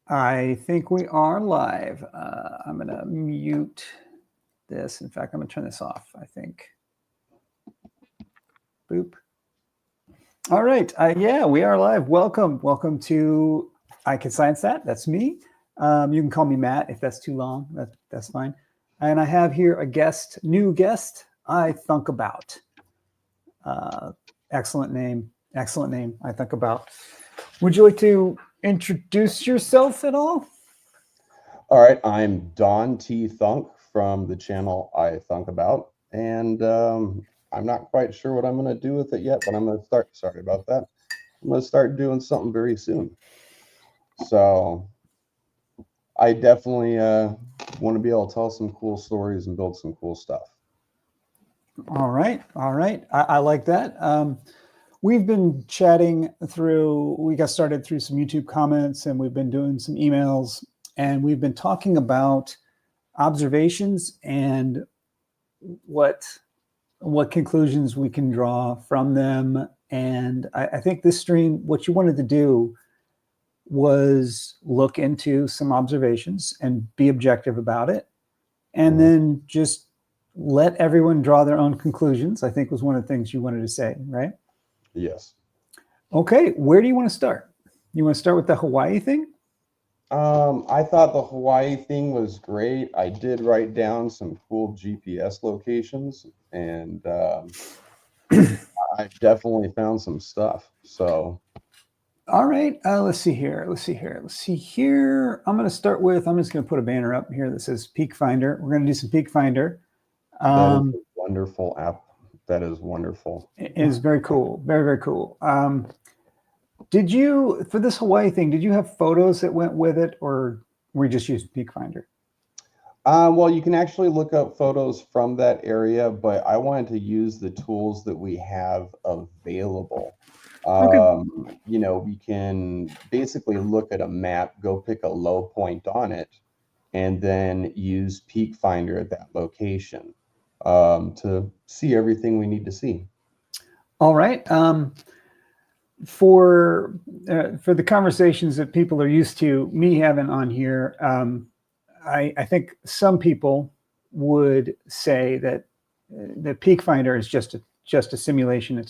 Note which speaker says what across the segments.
Speaker 1: I think we are live. I'm going to mute this. In fact, I'm going to turn this off, I think. Boop. All right. Yeah, we are live. Welcome. Welcome to I Can Science That. That's me. You can call me Matt if that's too long. That's fine. And I have here a guest, new guest, I Thunk About. Excellent name. Excellent name, I Thunk About. Would you like to introduce yourself at all?
Speaker 2: All right, I'm Don T. Thunk from the channel I Thunk About, and I'm not quite sure what I'm going to do with it yet, but I'm going to start. Sorry about that. I'm going to start doing something very soon. So I definitely want to be able to tell some cool stories and build some cool stuff.
Speaker 1: All right, all right. I like that. We've been chatting through. We got started through some YouTube comments, and we've been doing some emails, and we've been talking about observations and what conclusions we can draw from them. And I think this stream, what you wanted to do was look into some observations and be objective about it, and then just let everyone draw their own conclusions, I think was one of the things you wanted to say, right?
Speaker 2: Yes.
Speaker 1: Okay, where do you want to start? You want to start with the Hawaii thing?
Speaker 2: I thought the Hawaii thing was great. I did write down some cool GPS locations, and I definitely found some stuff. So.
Speaker 1: All right, let's see here. I'm going to start with, I'm just going to put a banner up here that says Peakfinder. We're going to do some Peakfinder.
Speaker 2: That is a wonderful app. That is wonderful.
Speaker 1: It is very cool. Very, very cool. Did you, for this Hawaii thing, did you have photos that went with it, or were you just using Peakfinder?
Speaker 2: Well, you can actually look up photos from that area, but I wanted to use the tools that we have available. You know, we can basically look at a map, go pick a low point on it, and then use Peakfinder at that location to see everything we need to see.
Speaker 1: All right. For the conversations that people are used to me having on here, I think some people would say that the Peakfinder is just a simulation.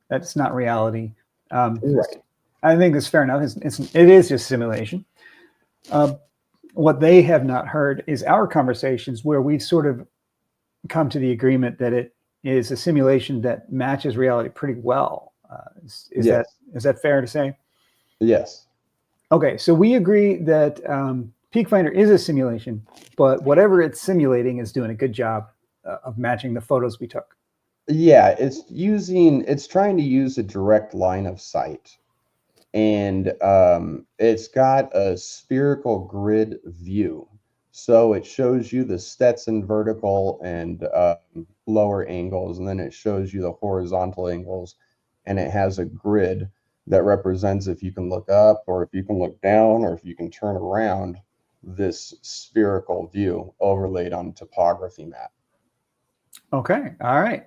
Speaker 1: That's not reality.
Speaker 2: Right.
Speaker 1: I think that's fair enough. It is just simulation. What they have not heard is our conversations where we've sort of come to the agreement that it is a simulation that matches reality pretty well. Is that fair to say?
Speaker 2: Yes.
Speaker 1: Okay, so we agree that Peakfinder is a simulation, but whatever it's simulating is doing a good job of matching the photos we took.
Speaker 2: Yeah, it's trying to use a direct line of sight, and it's got a spherical grid view. So it shows you the Stetson vertical and lower angles, and then it shows you the horizontal angles, and it has a grid that represents if you can look up or if you can look down or if you can turn around this spherical view overlaid on topography map.
Speaker 1: Okay, all right.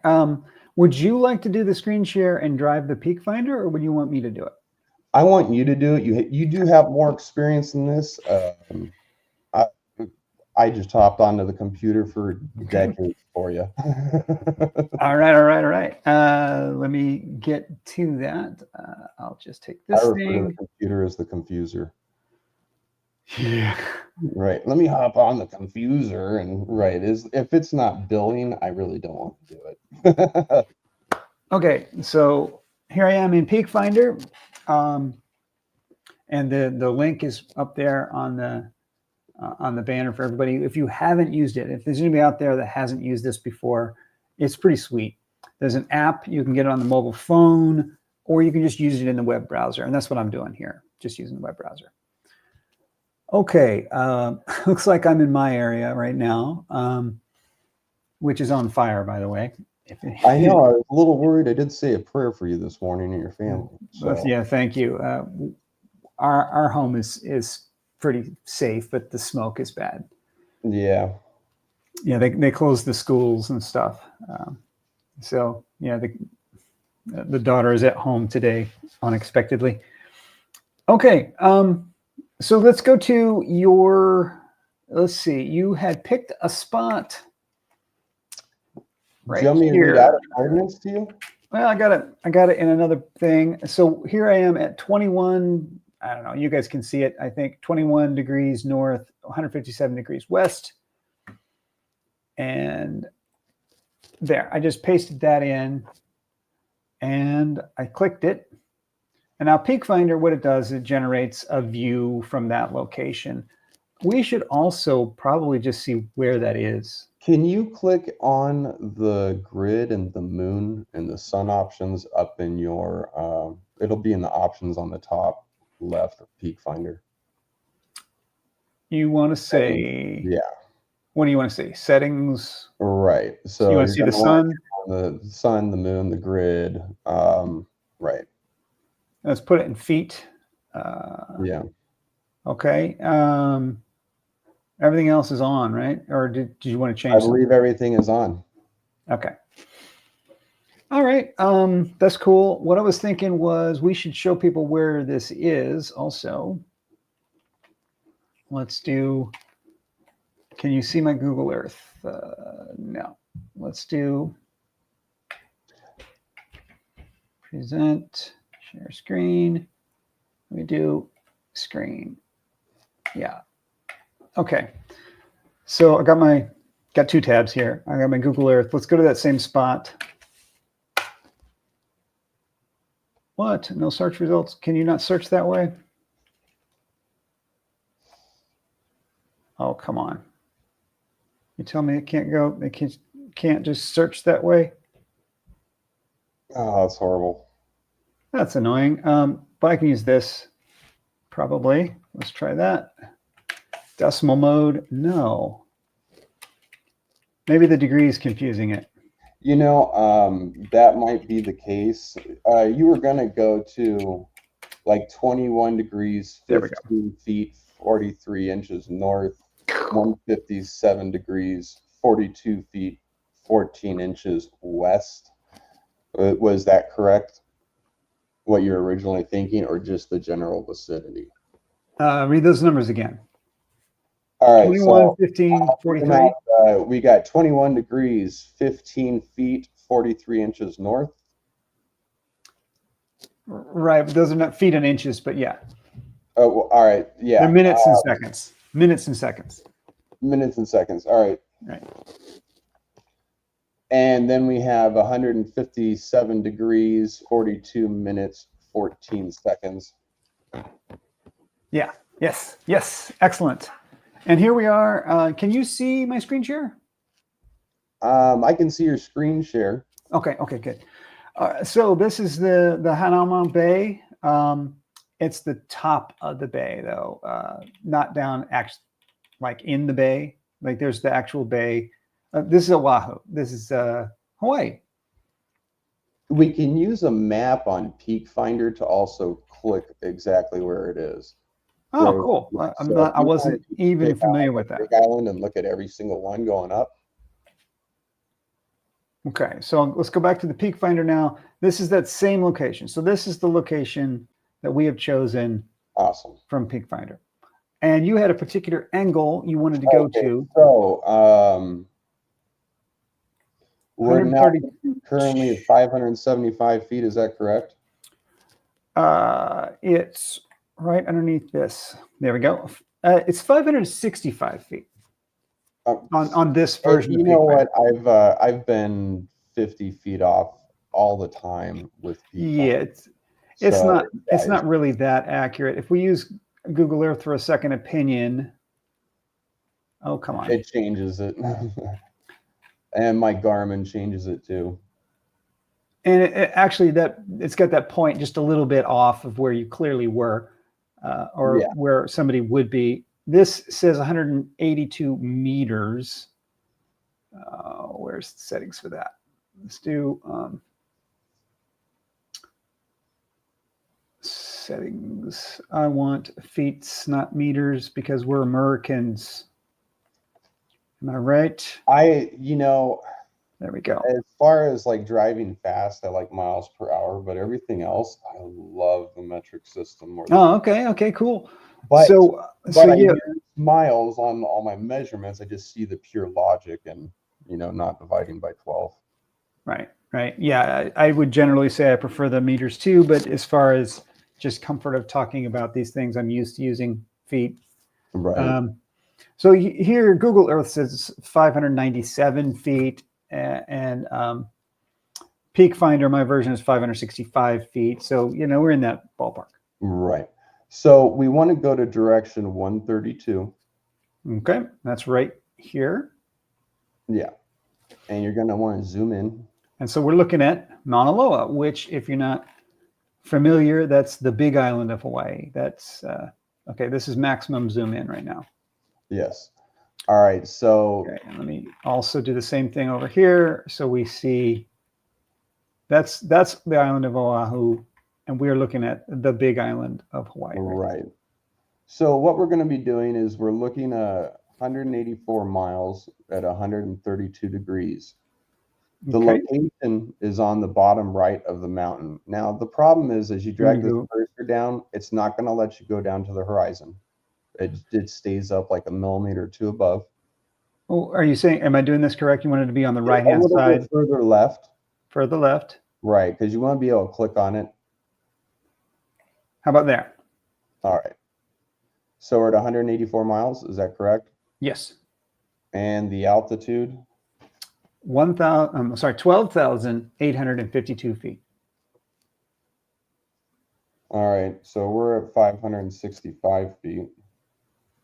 Speaker 1: Would you like to do the screen share and drive the Peakfinder, or would you want me to do it?
Speaker 2: I want you to do it. You do have more experience in this. I just hopped onto the computer for decades for you.
Speaker 1: All right. Let me get to that. I'll just take this
Speaker 2: I refer
Speaker 1: thing.
Speaker 2: to the computer as the confuser.
Speaker 1: Yeah.
Speaker 2: Right. Let me hop on the confuser, and if it's not billing, I really don't want to do it.
Speaker 1: Okay, so here I am in Peakfinder, and the link is up there on the banner for everybody. If you haven't used it, if there's anybody out there that hasn't used this before, it's pretty sweet. There's an app, you can get it on the mobile phone, or you can just use it in the web browser, and that's what I'm doing here, just using the web browser. Okay, looks like I'm in my area right now, which is on fire, by the way.
Speaker 2: I know, I was a little worried. I did say a prayer for you this morning and your family. So.
Speaker 1: Yeah, thank you. Our home is pretty safe, but the smoke is bad.
Speaker 2: Yeah.
Speaker 1: Yeah, they closed the schools and stuff. So yeah, the daughter is at home today unexpectedly. Okay, So let's go to your, let's see, you had picked a spot right
Speaker 2: Do you want me to read out coordinates to you?
Speaker 1: Well, I got it in another thing. So here I am at 21. I don't know. You guys can see it. I think 21 degrees north, 157 degrees west. And there, I just pasted that in and I clicked it. And now Peakfinder, what it does, it generates a view from that location. We should also probably just see where that is.
Speaker 2: Can you click on the grid and the moon and the sun options up in your, it'll be in the options on the top left of Peakfinder.
Speaker 1: You want to say,
Speaker 2: yeah.
Speaker 1: What do you want to say? Settings?
Speaker 2: Right. So
Speaker 1: you want to see the sun?
Speaker 2: The sun, the moon, the grid. Right.
Speaker 1: Let's put it in feet.
Speaker 2: Yeah.
Speaker 1: Okay. Everything else is on, right? Or did you want to change?
Speaker 2: I believe everything is on.
Speaker 1: Okay. All right. That's cool. What I was thinking was we should show people where this is also. Let's do, can you see my Google Earth? No. Let's do present, share screen. We do screen. Yeah. Okay. So I got two tabs here. I got my Google Earth. Let's go to that same spot. What? No search results? Can you not search that way? Oh, come on. You tell me it can't go, it can't just search that way?
Speaker 2: Oh, that's horrible.
Speaker 1: That's annoying. But I can use this probably. Let's try that. Decimal mode, no. Maybe the degree is confusing it.
Speaker 2: You know, that might be the case. You were going to go to like 21 degrees, 15 feet, 43 inches north, 157 degrees, 42 feet, 14 inches west. Was that correct? What you're originally thinking, or just the general vicinity?
Speaker 1: Read those numbers again.
Speaker 2: All right.
Speaker 1: 21,
Speaker 2: so,
Speaker 1: 15, 43.
Speaker 2: We got 21 degrees, 15 feet, 43 inches north.
Speaker 1: Right, but those are not feet and inches, but yeah.
Speaker 2: Oh, well, all right. Yeah.
Speaker 1: They're minutes and seconds. Minutes and seconds.
Speaker 2: Minutes and seconds. All right.
Speaker 1: Right.
Speaker 2: And then we have 157 degrees, 42 minutes, 14 seconds.
Speaker 1: Yeah. Yes. Yes. Excellent. And here we are. Can you see my screen share?
Speaker 2: I can see your screen share.
Speaker 1: Okay. Okay. Good. So this is the Hanama Bay. It's the top of the bay, though, not down like in the bay. Like there's the actual bay. This is Oahu. This is Hawaii.
Speaker 2: We can use a map on Peakfinder to also click exactly where it is.
Speaker 1: Oh,
Speaker 2: so,
Speaker 1: cool. I wasn't even familiar with that.
Speaker 2: Big Island and look at every single one going up.
Speaker 1: Okay, so let's go back to the Peakfinder now. This is that same location. So this is the location that we have chosen.
Speaker 2: Awesome.
Speaker 1: From Peakfinder. And you had a particular angle you wanted to go to.
Speaker 2: So we're now currently at 575 feet. Is that correct?
Speaker 1: It's right underneath this. There we go. It's 565 feet on this version.
Speaker 2: You know what? I've been 50 feet off all the time with Peakfinder.
Speaker 1: Yeah, it's not really that accurate. If we use Google Earth for a second opinion, oh come on,
Speaker 2: it changes it. And my Garmin changes it too.
Speaker 1: And actually, it's got that point just a little bit off of where you clearly were, where somebody would be. This says 182 meters. Where's the settings for that? Let's do settings. I want feet, not meters, because we're Americans. Am I right?
Speaker 2: There
Speaker 1: we go.
Speaker 2: As far as like driving fast, I like miles per hour, but everything else, I love the metric system more.
Speaker 1: Oh, okay. Okay, cool.
Speaker 2: But
Speaker 1: So
Speaker 2: but I
Speaker 1: yeah,
Speaker 2: use miles on all my measurements. I just see the pure logic and, not dividing by 12.
Speaker 1: right, right. Yeah, I would generally say I prefer the meters too, but as far as just comfort of talking about these things, I'm used to using feet.
Speaker 2: Right.
Speaker 1: Um, so here, Google Earth says 597 feet, and Peakfinder, my version is 565 feet. So we're in that ballpark.
Speaker 2: Right. So we want to go to direction 132.
Speaker 1: Okay, that's right here.
Speaker 2: Yeah. And you're going to want to zoom in.
Speaker 1: And so we're looking at Mauna Loa, which, if you're not familiar, that's the big island of Hawaii. That's okay. This is maximum zoom in right now.
Speaker 2: Yes. All right. So
Speaker 1: Okay, and let me also do the same thing over here. So we see that's the island of Oahu, and we're looking at the big island of Hawaii.
Speaker 2: right. So what we're going to be doing is we're looking at 184 miles at 132 degrees. The
Speaker 1: Okay.
Speaker 2: location is on the bottom right of the mountain. Now, the problem is as you drag this cursor down, it's not going to let you go down to the horizon. It stays up like a millimeter or two above.
Speaker 1: Oh, are you saying, am I doing this correct? You wanted to be on the right-hand side?
Speaker 2: A little bit further left.
Speaker 1: Further left.
Speaker 2: Right, because you want to be able to click on it.
Speaker 1: How about there?
Speaker 2: All right. So we're at 184 miles. Is that correct?
Speaker 1: Yes.
Speaker 2: And the altitude?
Speaker 1: 12,852 feet.
Speaker 2: All right. So we're at 565 feet.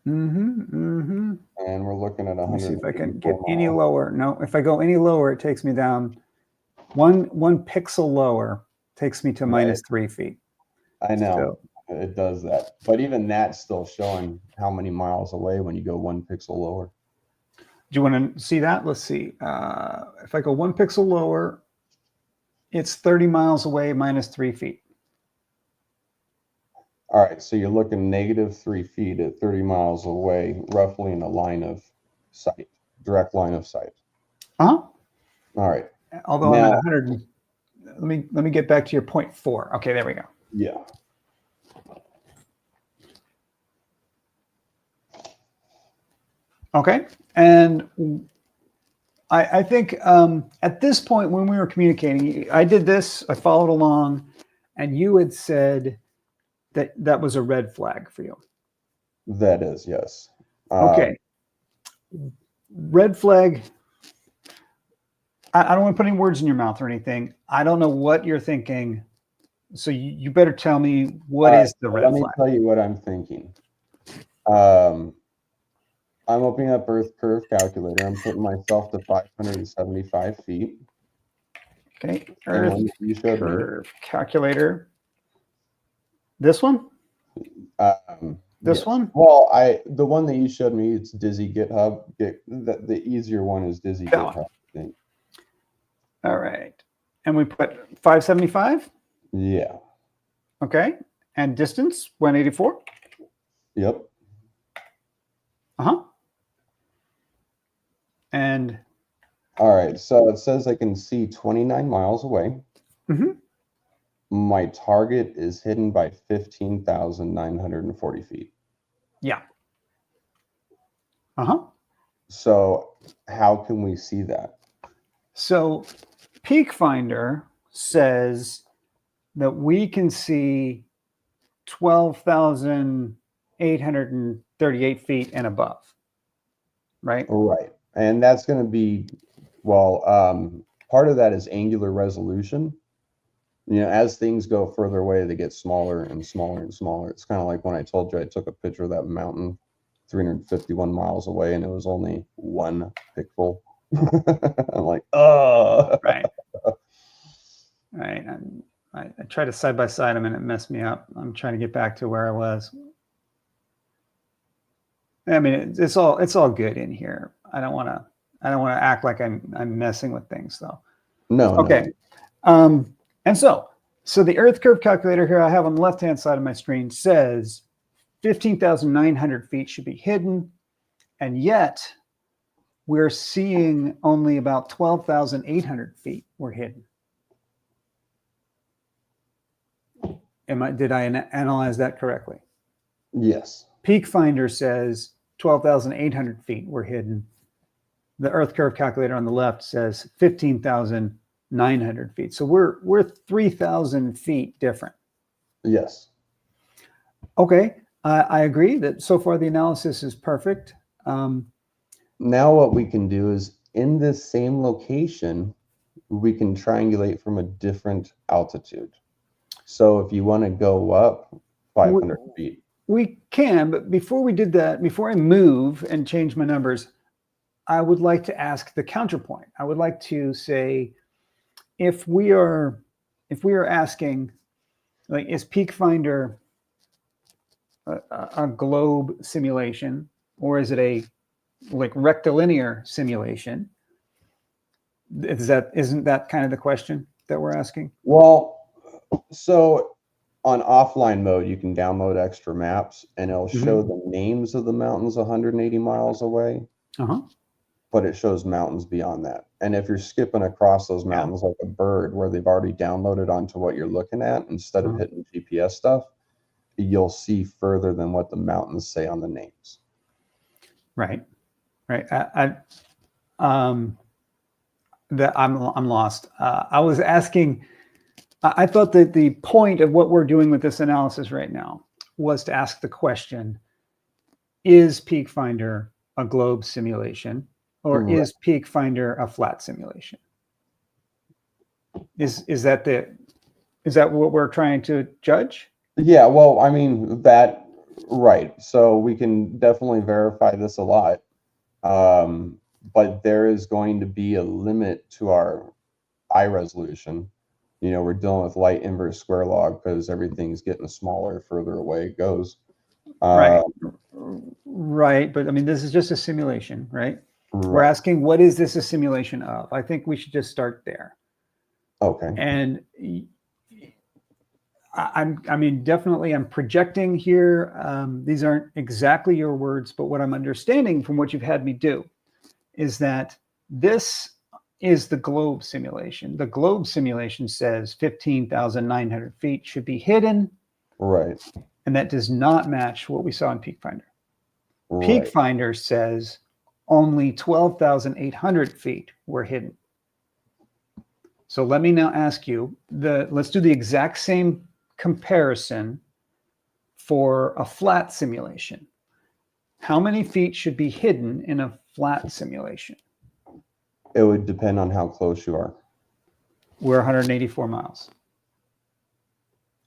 Speaker 2: And we're looking at 100.
Speaker 1: Let me see if I can get any lower. No, if I go any lower, it takes me down one pixel lower, takes me to minus 3 feet.
Speaker 2: I know. It does that. But even that's still showing how many miles away when you go 1 pixel lower.
Speaker 1: Do you want to see that? Let's see. If I go 1 pixel lower, it's 30 miles away, minus 3 feet.
Speaker 2: All right. So you're looking negative 3 feet at 30 miles away, roughly in a line of sight, direct line of sight. All right.
Speaker 1: Although now, I'm at 100. Let me get back to your 0.4. Okay, there we go.
Speaker 2: Yeah.
Speaker 1: Okay. And I think at this point when we were communicating, I did this, I followed along, and you had said that that was a red flag for you.
Speaker 2: That is, yes.
Speaker 1: Okay. Red flag. I don't want to put any words in your mouth or anything. I don't know what you're thinking. So you better tell me what is the red flag.
Speaker 2: Let me tell you what I'm thinking. I'm opening up Earth Curve Calculator. I'm putting myself to 575 feet.
Speaker 1: Okay, Earth Curve Calculator. This one? This one?
Speaker 2: Well, the one that you showed me, it's Dizzy GitHub. The easier one is Dizzy GitHub, I think.
Speaker 1: All right. And we put 575?
Speaker 2: Yeah.
Speaker 1: Okay. And distance, 184?
Speaker 2: Yep.
Speaker 1: Uh-huh. And
Speaker 2: all right, so it says I can see 29 miles away. My target is hidden by 15,940 feet.
Speaker 1: Yeah. Uh-huh.
Speaker 2: So how can we see that? So
Speaker 1: Peakfinder says that we can see 12,838 feet and above. Right?
Speaker 2: Right. And that's going to be, well, part of that is angular resolution. As things go further away, they get smaller and smaller and smaller. It's kind of like when I told you I took a picture of that mountain 351 miles away and it was only 1 pixel. I'm like, oh.
Speaker 1: Right. Right. I tried to side by side them and it messed me up. I'm trying to get back to where I was. I mean, it's all good in here. I don't want to act like I'm messing with things though.
Speaker 2: No.
Speaker 1: Okay. No. And so the Earth Curve Calculator here I have on the left-hand side of my screen says 15,900 feet should be hidden, and yet we're seeing only about 12,800 feet were hidden. Did I analyze that correctly?
Speaker 2: Yes.
Speaker 1: Peakfinder says 12,800 feet were hidden. The Earth curve calculator on the left says 15,900 feet. So we're 3,000 feet different.
Speaker 2: Yes.
Speaker 1: Okay, I agree that so far the analysis is perfect.
Speaker 2: Now what we can do is in this same location, we can triangulate from a different altitude. So if you want to go up 500 feet.
Speaker 1: We can, but before we did that, before I move and change my numbers, I would like to ask the counterpoint. I would like to say, if we are asking, like, is Peakfinder a globe simulation, or is it a like rectilinear simulation? Isn't that kind of the question that we're asking?
Speaker 2: Well, so on offline mode, you can download extra maps and it'll show the names of the mountains 180 miles away. But it shows mountains beyond that. And if you're skipping across those mountains like a bird where they've already downloaded onto what you're looking at, instead of hitting GPS stuff, you'll see further than what the mountains say on the names.
Speaker 1: Right. I'm lost. I was asking, I thought that the point of what we're doing with this analysis right now was to ask the question, is Peakfinder a globe simulation, or is Peakfinder a flat simulation? Is that what we're trying to judge?
Speaker 2: Yeah, well, I mean, right. So we can definitely verify this a lot. But there is going to be a limit to our eye resolution. You know, we're dealing with light inverse square log because everything's getting smaller further away it goes.
Speaker 1: Right. But I mean, this is just a simulation, right? We're asking, what is this a simulation of? I think we should just start there.
Speaker 2: Okay.
Speaker 1: And I mean, definitely I'm projecting here. These aren't exactly your words, but what I'm understanding from what you've had me do is that this is the globe simulation. The globe simulation says 15,900 feet should be hidden.
Speaker 2: Right.
Speaker 1: And that does not match what we saw in Peakfinder. Peakfinder says only 12,800 feet were hidden. So let me now ask you, let's do the exact same comparison for a flat simulation. How many feet should be hidden in a flat simulation?
Speaker 2: It would depend on how close you are.
Speaker 1: We're 184 miles.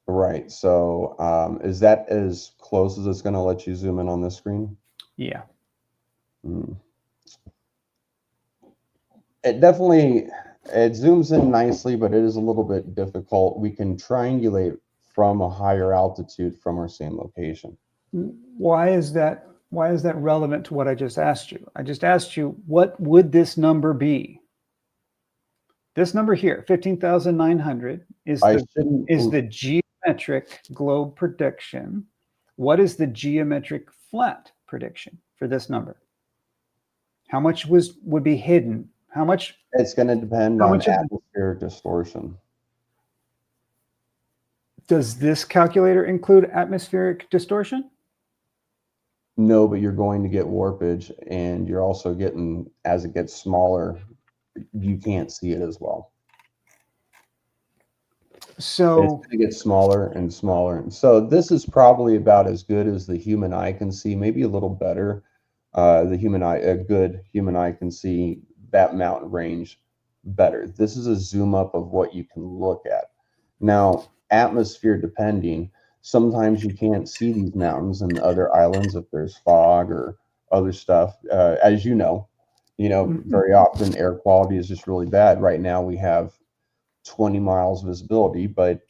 Speaker 2: Right. So is that as close as it's going to let you zoom in on this screen?
Speaker 1: Yeah.
Speaker 2: It definitely, it zooms in nicely, but it is a little bit difficult. We can triangulate from a higher altitude from our same location.
Speaker 1: Why is that relevant to what I just asked you? I just asked you, what would this number be? This number here, 15,900, is the geometric globe prediction. What is the geometric flat prediction for this number? How much would be hidden? How much?
Speaker 2: It's going to depend on atmospheric distortion.
Speaker 1: Does this calculator include atmospheric distortion?
Speaker 2: No, but you're going to get warpage, and you're also getting, as it gets smaller, you can't see it as well.
Speaker 1: So
Speaker 2: it's going to get smaller and smaller. And so this is probably about as good as the human eye can see, maybe a little better. A good human eye can see that mountain range better. This is a zoom up of what you can look at. Now, atmosphere depending, sometimes you can't see these mountains and other islands if there's fog or other stuff. As you know, very often air quality is just really bad. Right now we have 20 miles visibility, but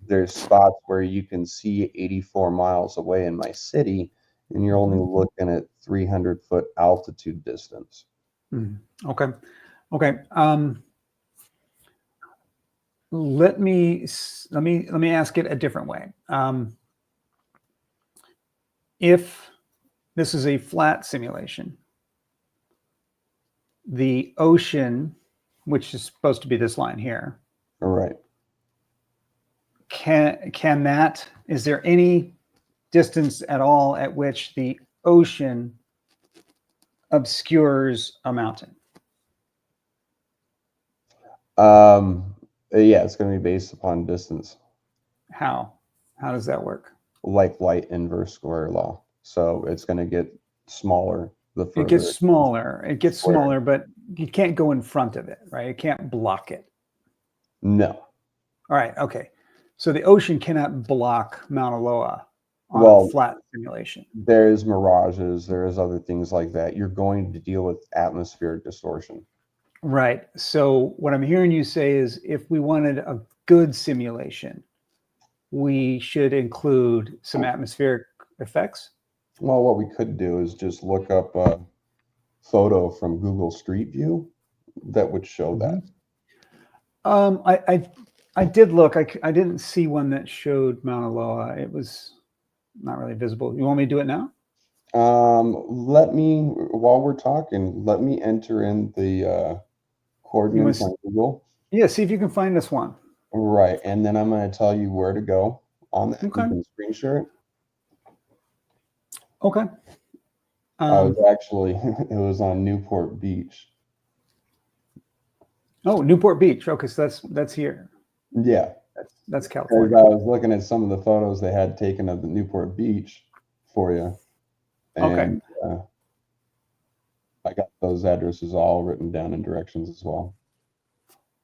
Speaker 2: there's spots where you can see 84 miles away in my city, and you're only looking at 300-foot altitude distance.
Speaker 1: Okay. Let me ask it a different way. If this is a flat simulation, the ocean, which is supposed to be this line here,
Speaker 2: all right,
Speaker 1: is there any distance at all at which the ocean obscures a mountain?
Speaker 2: Yeah, it's going to be based upon distance,
Speaker 1: How? How does that work?
Speaker 2: like light inverse square law. So it's going to get smaller the
Speaker 1: It gets
Speaker 2: further
Speaker 1: smaller. It gets
Speaker 2: square.
Speaker 1: smaller, but you can't go in front of it, right? It can't block it.
Speaker 2: No.
Speaker 1: All right. Okay. So the ocean cannot block Mauna Loa on a
Speaker 2: Well,
Speaker 1: flat simulation.
Speaker 2: there's mirages, there's other things like that. You're going to deal with atmospheric distortion.
Speaker 1: Right. So what I'm hearing you say is if we wanted a good simulation, we should include some atmospheric effects.
Speaker 2: Well, what we could do is just look up a photo from Google Street View that would show that.
Speaker 1: I did look. I didn't see one that showed Mauna Loa. It was not really visible. You want me to do it now?
Speaker 2: Let me, while we're talking, let me enter in the coordinates on Google.
Speaker 1: Yeah, see if you can find this one.
Speaker 2: Right, and then I'm going to tell you where to go on that.
Speaker 1: Okay.
Speaker 2: You can screen share it.
Speaker 1: Okay.
Speaker 2: I was actually, it was on Newport Beach.
Speaker 1: Oh, Newport Beach. Okay, so that's here.
Speaker 2: Yeah.
Speaker 1: That's
Speaker 2: Because
Speaker 1: California.
Speaker 2: I was looking at some of the photos they had taken of the Newport Beach for you. And I got those addresses all written down in directions as well.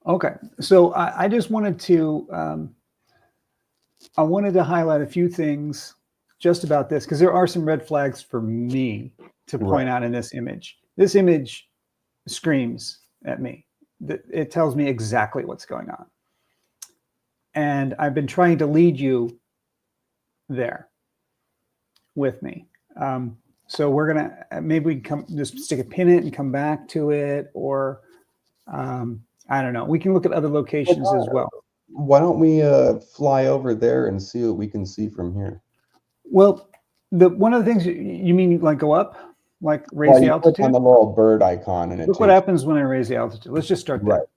Speaker 1: Okay, so I just wanted to highlight a few things just about this because there are some red flags for me to point out in this image. This image screams at me. It tells me exactly what's going on. And I've been trying to lead you there with me. So we're going to, maybe we can just stick a pin in it and come back to it, or I don't know. We can look at other locations as well.
Speaker 2: Why don't we fly over there and see what we can see from here?
Speaker 1: Well, one of the things, you mean like go up, like raise the altitude?
Speaker 2: Click on the little bird icon and it
Speaker 1: look what happens when I raise the altitude. Let's just start there.
Speaker 2: Right.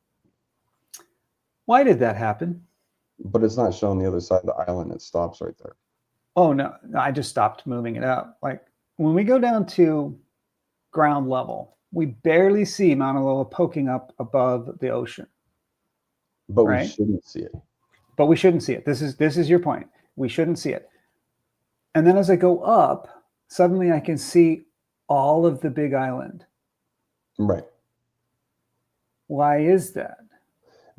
Speaker 1: Why did that happen?
Speaker 2: But it's not showing the other side of the island. It stops right there.
Speaker 1: Oh, no, I just stopped moving it up. Like when we go down to ground level, we barely see Mauna Loa poking up above the ocean.
Speaker 2: But we shouldn't see it.
Speaker 1: But we shouldn't see it. This is your point. We shouldn't see it. And then as I go up, suddenly I can see all of the big island.
Speaker 2: Right.
Speaker 1: Why is that?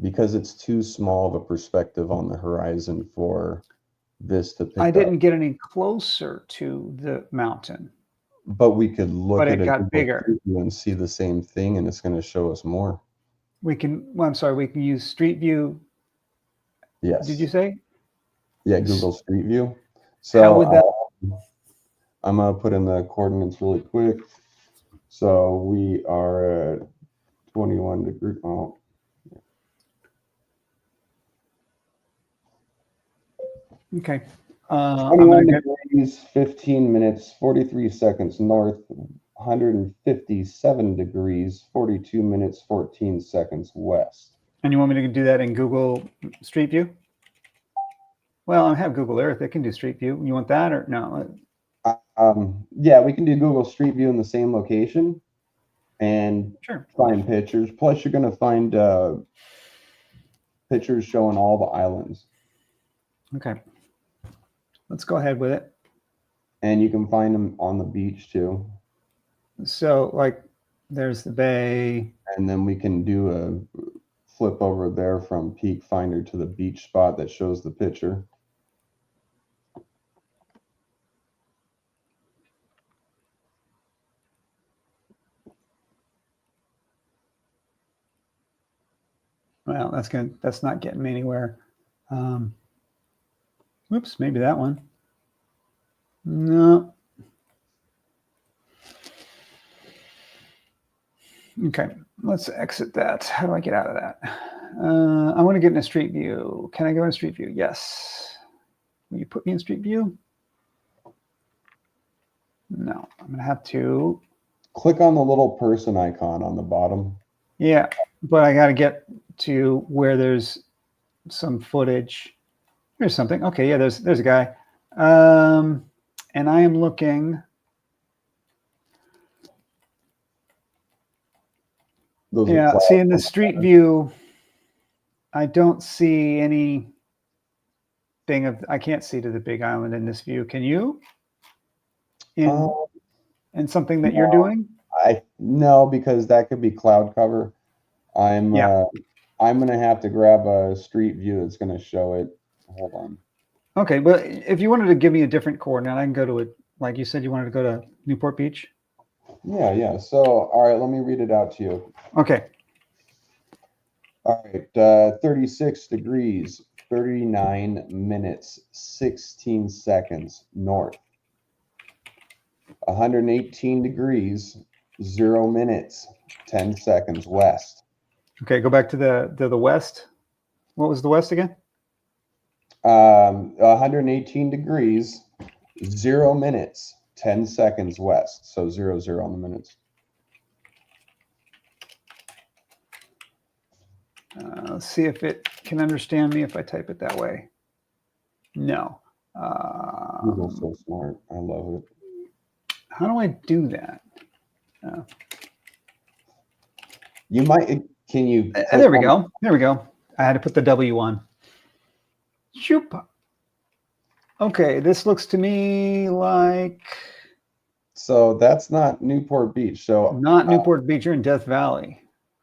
Speaker 2: Because it's too small of a perspective on the horizon for this to pick up.
Speaker 1: I didn't get any closer to the mountain.
Speaker 2: But we could look at it. But it
Speaker 1: got bigger.
Speaker 2: And see the same thing, and it's going to show us more.
Speaker 1: We can, well, I'm sorry, we can use Street View.
Speaker 2: Yes.
Speaker 1: Did you say?
Speaker 2: Yeah, Google Street View. So
Speaker 1: how would that?
Speaker 2: I'm going to put in the coordinates really quick. So we are at 21 degrees. Oh.
Speaker 1: Okay.
Speaker 2: 21 degrees, 15 minutes, 43 seconds north, 157 degrees, 42 minutes, 14 seconds west.
Speaker 1: And you want me to do that in Google Street View? Well, I have Google Earth. It can do Street View. You want that or no?
Speaker 2: Yeah, we can do Google Street View in the same location and find pictures. Plus, you're going to find pictures showing all the islands.
Speaker 1: Okay. Let's go ahead with it.
Speaker 2: And you can find them on the beach too.
Speaker 1: So, like, there's the bay.
Speaker 2: And then we can do a flip over there from Peakfinder to the beach spot that shows the picture.
Speaker 1: Well, that's not getting me anywhere. Oops, maybe that one. No. Okay, let's exit that. How do I get out of that? I want to get in a Street View. Can I go in Street View? Yes. Will you put me in Street View? No, I'm going to have to.
Speaker 2: Click on the little person icon on the bottom.
Speaker 1: Yeah, but I got to get to where there's some footage. Here's something. Okay, yeah, there's a guy. And I am looking.
Speaker 2: Those are
Speaker 1: Yeah,
Speaker 2: clouds.
Speaker 1: see in the street view, I don't see any thing of, I can't see to the big island in this view. Can you? In something that you're doing?
Speaker 2: No, because that could be cloud cover.
Speaker 1: Yeah.
Speaker 2: I'm gonna have to grab a street view that's gonna show it. Hold on.
Speaker 1: Okay, but if you wanted to give me a different coordinate, I can go to it. Like you said, you wanted to go to Newport Beach.
Speaker 2: Yeah. So, all right, let me read it out to you.
Speaker 1: Okay.
Speaker 2: All right, 36 degrees, 39 minutes, 16 seconds north. 118 degrees, 0 minutes, 10 seconds west.
Speaker 1: Okay, go back to the west. What was the west again?
Speaker 2: 118 degrees, 0 minutes, 10 seconds west. So 0, 0 on the minutes.
Speaker 1: Let's see if it can understand me if I type it that way. No.
Speaker 2: Google's so smart. I love it.
Speaker 1: How do I do that?
Speaker 2: You might, can you?
Speaker 1: There we go. There we go. I had to put the W on. Shoop. Okay, this looks to me like.
Speaker 2: So that's not Newport Beach. So
Speaker 1: Not Newport Beach. You're in Death Valley.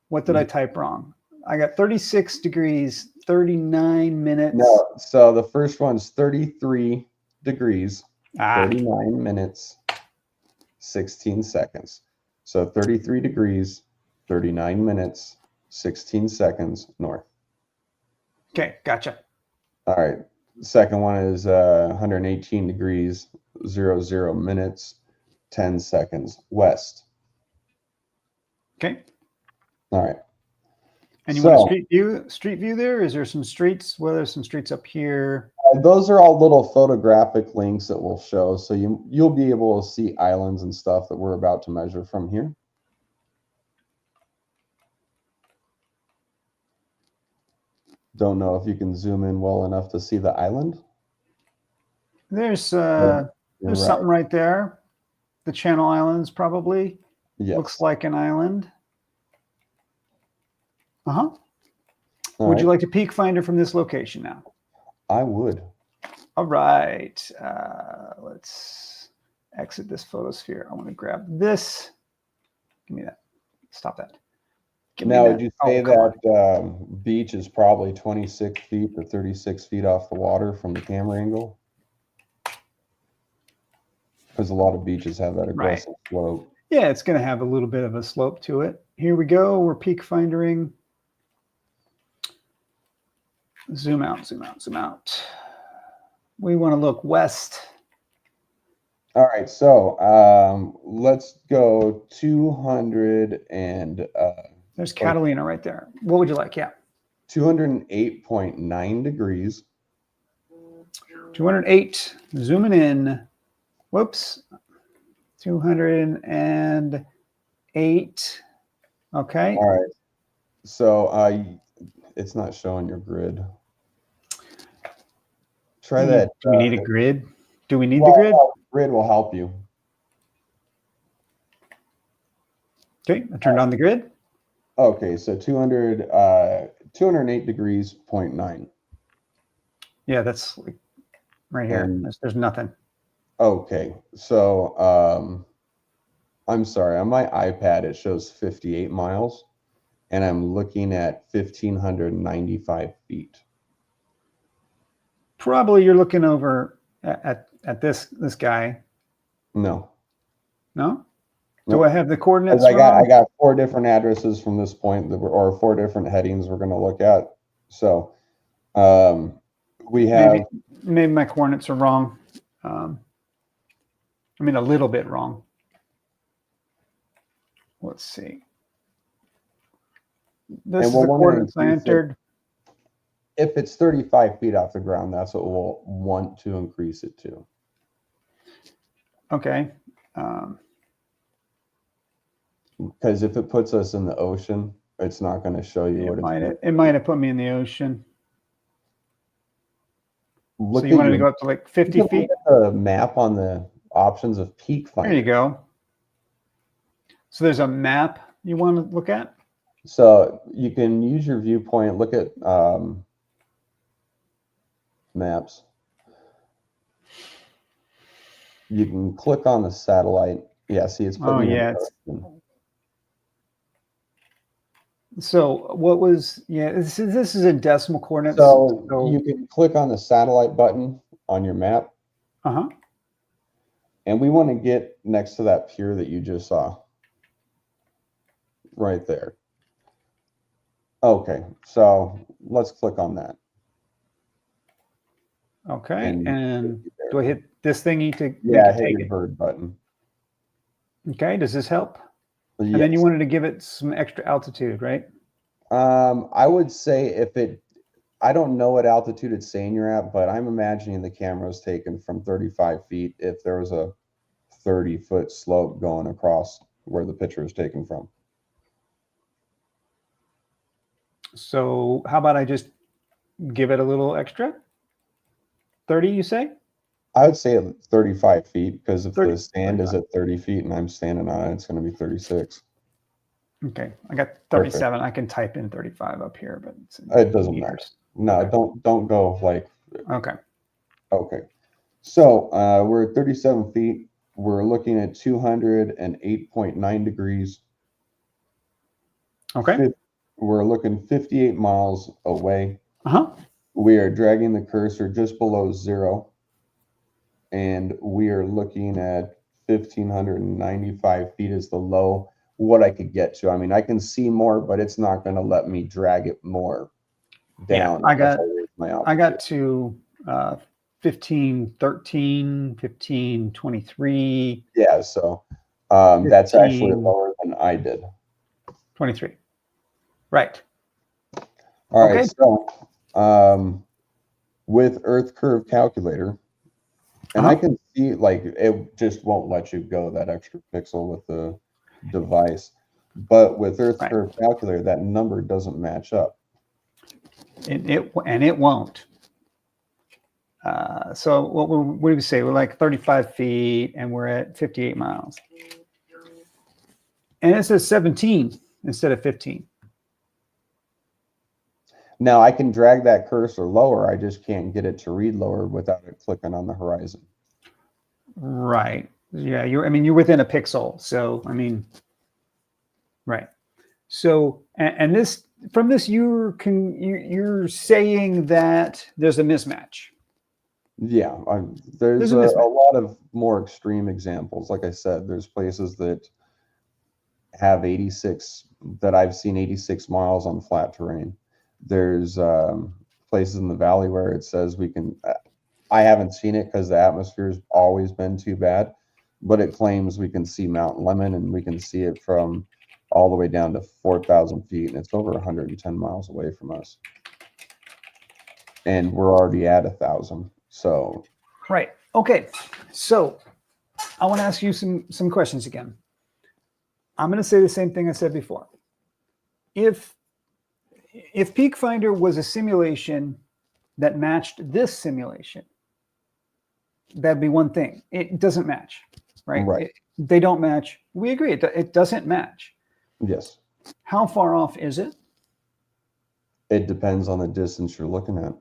Speaker 1: What did I type wrong? I got 36 degrees, 39 minutes.
Speaker 2: No, so the first one's 33 degrees, 39 minutes, 16 seconds. So 33 degrees, 39 minutes, 16 seconds north.
Speaker 1: Okay, gotcha.
Speaker 2: All right. Second one is 118 degrees, 0, 0 minutes, 10 seconds west.
Speaker 1: Okay.
Speaker 2: All right.
Speaker 1: And you want a street view there? Is there some streets? Well, there's some streets up here.
Speaker 2: Those are all little photographic links that we'll show. So you'll be able to see islands and stuff that we're about to measure from here. Don't know if you can zoom in well enough to see the island.
Speaker 1: There's something right there. The Channel Islands probably.
Speaker 2: Yes.
Speaker 1: Looks like an island. Uh-huh.
Speaker 2: All
Speaker 1: Would you like to Peakfinder from this location now?
Speaker 2: I would.
Speaker 1: All right. Let's exit this photosphere. I want to grab this. Give me that. Stop that.
Speaker 2: Now, would you say that beach is probably 26 feet to 36 feet off the water from the camera angle? Because a lot of beaches have that aggressive slope.
Speaker 1: Yeah, it's going to have a little bit of a slope to it. Here we go. We're Peakfindering. Zoom out, zoom out, zoom out. We want to look west.
Speaker 2: All right, so let's go 200 and...
Speaker 1: There's Catalina right there. What would you like? Yeah.
Speaker 2: 208.9 degrees.
Speaker 1: 208. Zooming in. Whoops. 208. Okay.
Speaker 2: All right. So it's not showing your grid. Try that.
Speaker 1: Do we need a grid? Do we need the grid?
Speaker 2: Grid will help you.
Speaker 1: Okay, I turned on the grid.
Speaker 2: Okay, so 208 degrees, 0.9.
Speaker 1: Yeah, that's like right here. There's nothing.
Speaker 2: Okay, so I'm sorry. On my iPad, it shows 58 miles, and I'm looking at 1,595 feet.
Speaker 1: Probably you're looking over at this guy.
Speaker 2: No.
Speaker 1: No? Do I have the coordinates?
Speaker 2: I got 4 different addresses from this point, or 4 different headings we're going to look at. So we have
Speaker 1: maybe my coordinates are wrong. I mean, a little bit wrong. Let's see. This is the coordinates I entered.
Speaker 2: If it's 35 feet off the ground, that's what we'll want to increase it to.
Speaker 1: Okay.
Speaker 2: Because if it puts us in the ocean, it's not going to show you what
Speaker 1: it might have put me in the ocean.
Speaker 2: So
Speaker 1: you wanted to go up to like 50 feet?
Speaker 2: The map on the options of
Speaker 1: There you
Speaker 2: Peakfinder.
Speaker 1: go. So there's a map you want to look at?
Speaker 2: So you can use your viewpoint, look at maps. You can click on the satellite. Yeah, see, it's putting you in
Speaker 1: Yeah.
Speaker 2: direction.
Speaker 1: So what was, this is in decimal coordinates.
Speaker 2: So you can click on the satellite button on your map.
Speaker 1: Uh-huh.
Speaker 2: And we want to get next to that pier that you just saw. Right there. Okay, so let's click on that.
Speaker 1: Okay, and do I hit this thingy to
Speaker 2: hit your bird button.
Speaker 1: Okay, does this help?
Speaker 2: Yes.
Speaker 1: And then you wanted to give it some extra altitude, right?
Speaker 2: I would say I don't know what altitude it's saying you're at, but I'm imagining the camera was taken from 35 feet if there was a 30-foot slope going across where the picture is taken from.
Speaker 1: So how about I just give it a little extra? 30, you say?
Speaker 2: I would say 35 feet, because if
Speaker 1: 30,
Speaker 2: the stand
Speaker 1: 35.
Speaker 2: is at 30 feet and I'm standing on it, it's going to be 36.
Speaker 1: Okay, I got 37. Perfect. I can type in 35 up here, but
Speaker 2: it doesn't matter. No, okay. Don't go like.
Speaker 1: Okay.
Speaker 2: Okay. So we're at 37 feet. We're looking at 208.9 degrees.
Speaker 1: Okay.
Speaker 2: We're looking 58 miles away.
Speaker 1: Uh-huh.
Speaker 2: We are dragging the cursor just below 0. And we are looking at 1,595 feet is the low, what I could get to. I mean, I can see more, but it's not going to let me drag it more down.
Speaker 1: Yeah, I got to 1513, 1523.
Speaker 2: Yeah, so that's actually lower than I did.
Speaker 1: 23. Right.
Speaker 2: All right, so with Earth Curve Calculator, and I can see, like, it just won't let you go that extra pixel with the device. But with Earth Curve Calculator, that number doesn't match up.
Speaker 1: And it won't. So what do we say? We're like 35 feet and we're at 58 miles. And it says 17 instead of 15.
Speaker 2: Now I can drag that cursor lower. I just can't get it to read lower without it clicking on the horizon.
Speaker 1: Right. Yeah. You're within a pixel. So, right. So, and this, from this, you're saying that there's a mismatch.
Speaker 2: Yeah. There's a lot of more extreme examples. Like I said, there's places that have 86, that I've seen 86 miles on flat terrain. There's places in the valley where it says we can, I haven't seen it because the atmosphere's always been too bad, but it claims we can see Mount Lemmon and we can see it from all the way down to 4,000 feet, and it's over 110 miles away from us. And we're already at 1,000. So.
Speaker 1: Right. Okay. So I want to ask you some questions again. I'm going to say the same thing I said before. If Peakfinder was a simulation that matched this simulation, that'd be one thing. It doesn't match, right?
Speaker 2: Right.
Speaker 1: They don't match. We agree. It doesn't match.
Speaker 2: Yes.
Speaker 1: How far off is it?
Speaker 2: It depends on the distance you're looking at.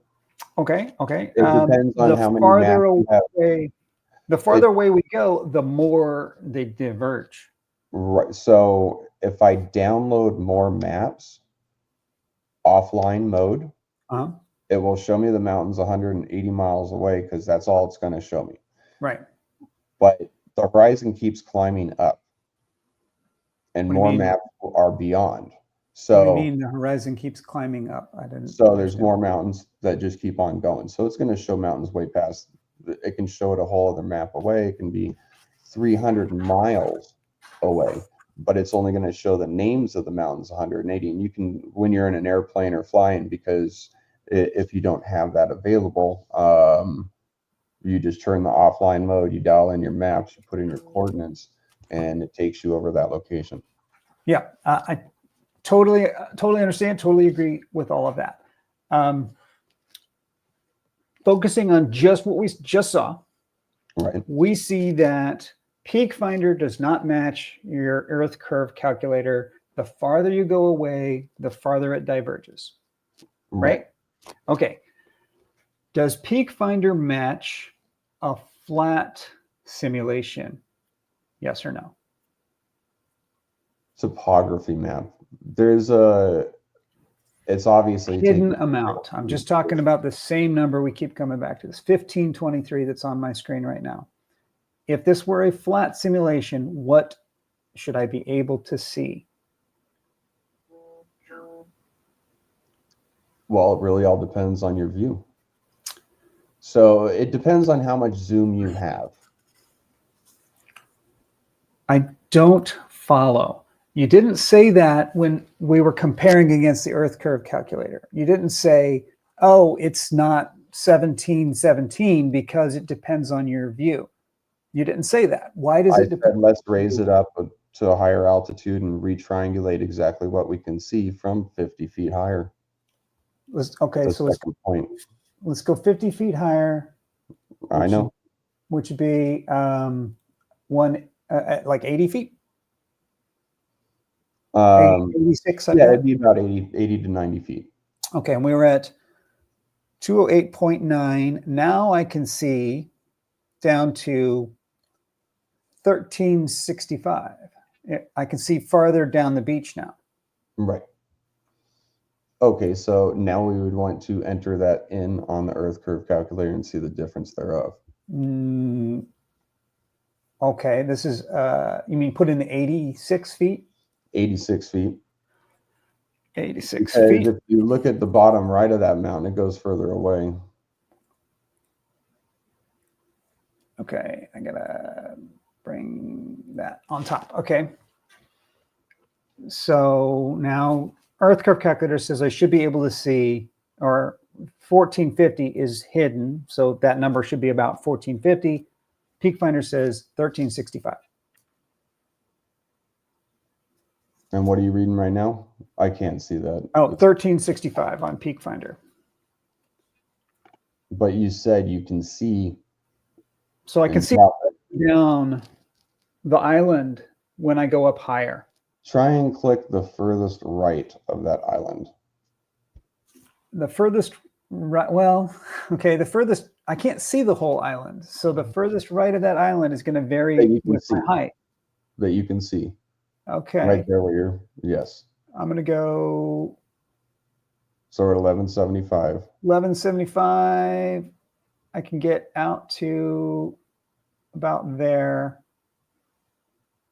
Speaker 1: Okay. Okay.
Speaker 2: It depends on how many maps you have.
Speaker 1: The farther away we go, the more they diverge.
Speaker 2: Right. So if I download more maps, offline mode, it will show me the mountains 180 miles away because that's all it's going to show me.
Speaker 1: Right.
Speaker 2: But the horizon keeps climbing up, and more maps are beyond. So
Speaker 1: what do you mean the horizon keeps climbing up? I didn't.
Speaker 2: So there's more mountains that just keep on going. So it's going to show mountains way past. It can show it a whole other map away. It can be 300 miles away, but it's only going to show the names of the mountains 180. And you can, when you're in an airplane or flying, because if you don't have that available, you just turn the offline mode, you dial in your maps, you put in your coordinates, and it takes you over that location.
Speaker 1: Yeah, I totally understand, totally agree with all of that. Focusing on just what we just saw.
Speaker 2: Right.
Speaker 1: we see that Peakfinder does not match your Earth curve calculator. The farther you go away, the farther it diverges, right? Okay. Does Peakfinder match a flat simulation? Yes or no?
Speaker 2: Topography map. It's obviously
Speaker 1: Hidden
Speaker 2: taking
Speaker 1: amount. I'm just talking about the same number. We keep coming back to this 1523 that's on my screen right now. If this were a flat simulation, what should I be able to see?
Speaker 2: Well, it really all depends on your view. So it depends on how much zoom you have.
Speaker 1: I don't follow. You didn't say that when we were comparing against the Earth curve calculator. You didn't say, oh, it's not 1717 because it depends on your view. You didn't say that. Why does
Speaker 2: I
Speaker 1: it depend?
Speaker 2: said let's raise it up to a higher altitude and retriangulate exactly what we can see from 50 feet higher.
Speaker 1: Okay,
Speaker 2: The
Speaker 1: so
Speaker 2: second point.
Speaker 1: let's go 50 feet higher.
Speaker 2: I know.
Speaker 1: Which would be like 80 feet? 86,
Speaker 2: yeah, it'd be about 80 to 90 feet.
Speaker 1: Okay, and we were at 208.9. Now I can see down to 1365. I can see farther down the beach now.
Speaker 2: Right. Okay, so now we would want to enter that in on the Earth curve calculator and see the difference thereof.
Speaker 1: Okay, this is, you mean put in the 86 feet?
Speaker 2: 86 feet.
Speaker 1: 86
Speaker 2: Because
Speaker 1: feet.
Speaker 2: if you look at the bottom right of that mountain, it goes further away.
Speaker 1: Okay, I gotta bring that on top. Okay. So now Earth curve calculator says I should be able to see, or 1450 is hidden. So that number should be about 1450. Peakfinder says 1365.
Speaker 2: And what are you reading right now? I can't see that.
Speaker 1: Oh, 1365 on Peakfinder.
Speaker 2: But you said you can see.
Speaker 1: So I can see down the island when I go up higher.
Speaker 2: Try and click the furthest right of that island.
Speaker 1: The furthest right, well, okay, the furthest, I can't see the whole island. So the furthest right of that island is going to vary with my height.
Speaker 2: That you can see.
Speaker 1: Okay.
Speaker 2: Right there where you're, yes.
Speaker 1: I'm going to go.
Speaker 2: So we're at 1175.
Speaker 1: 1175. I can get out to about there.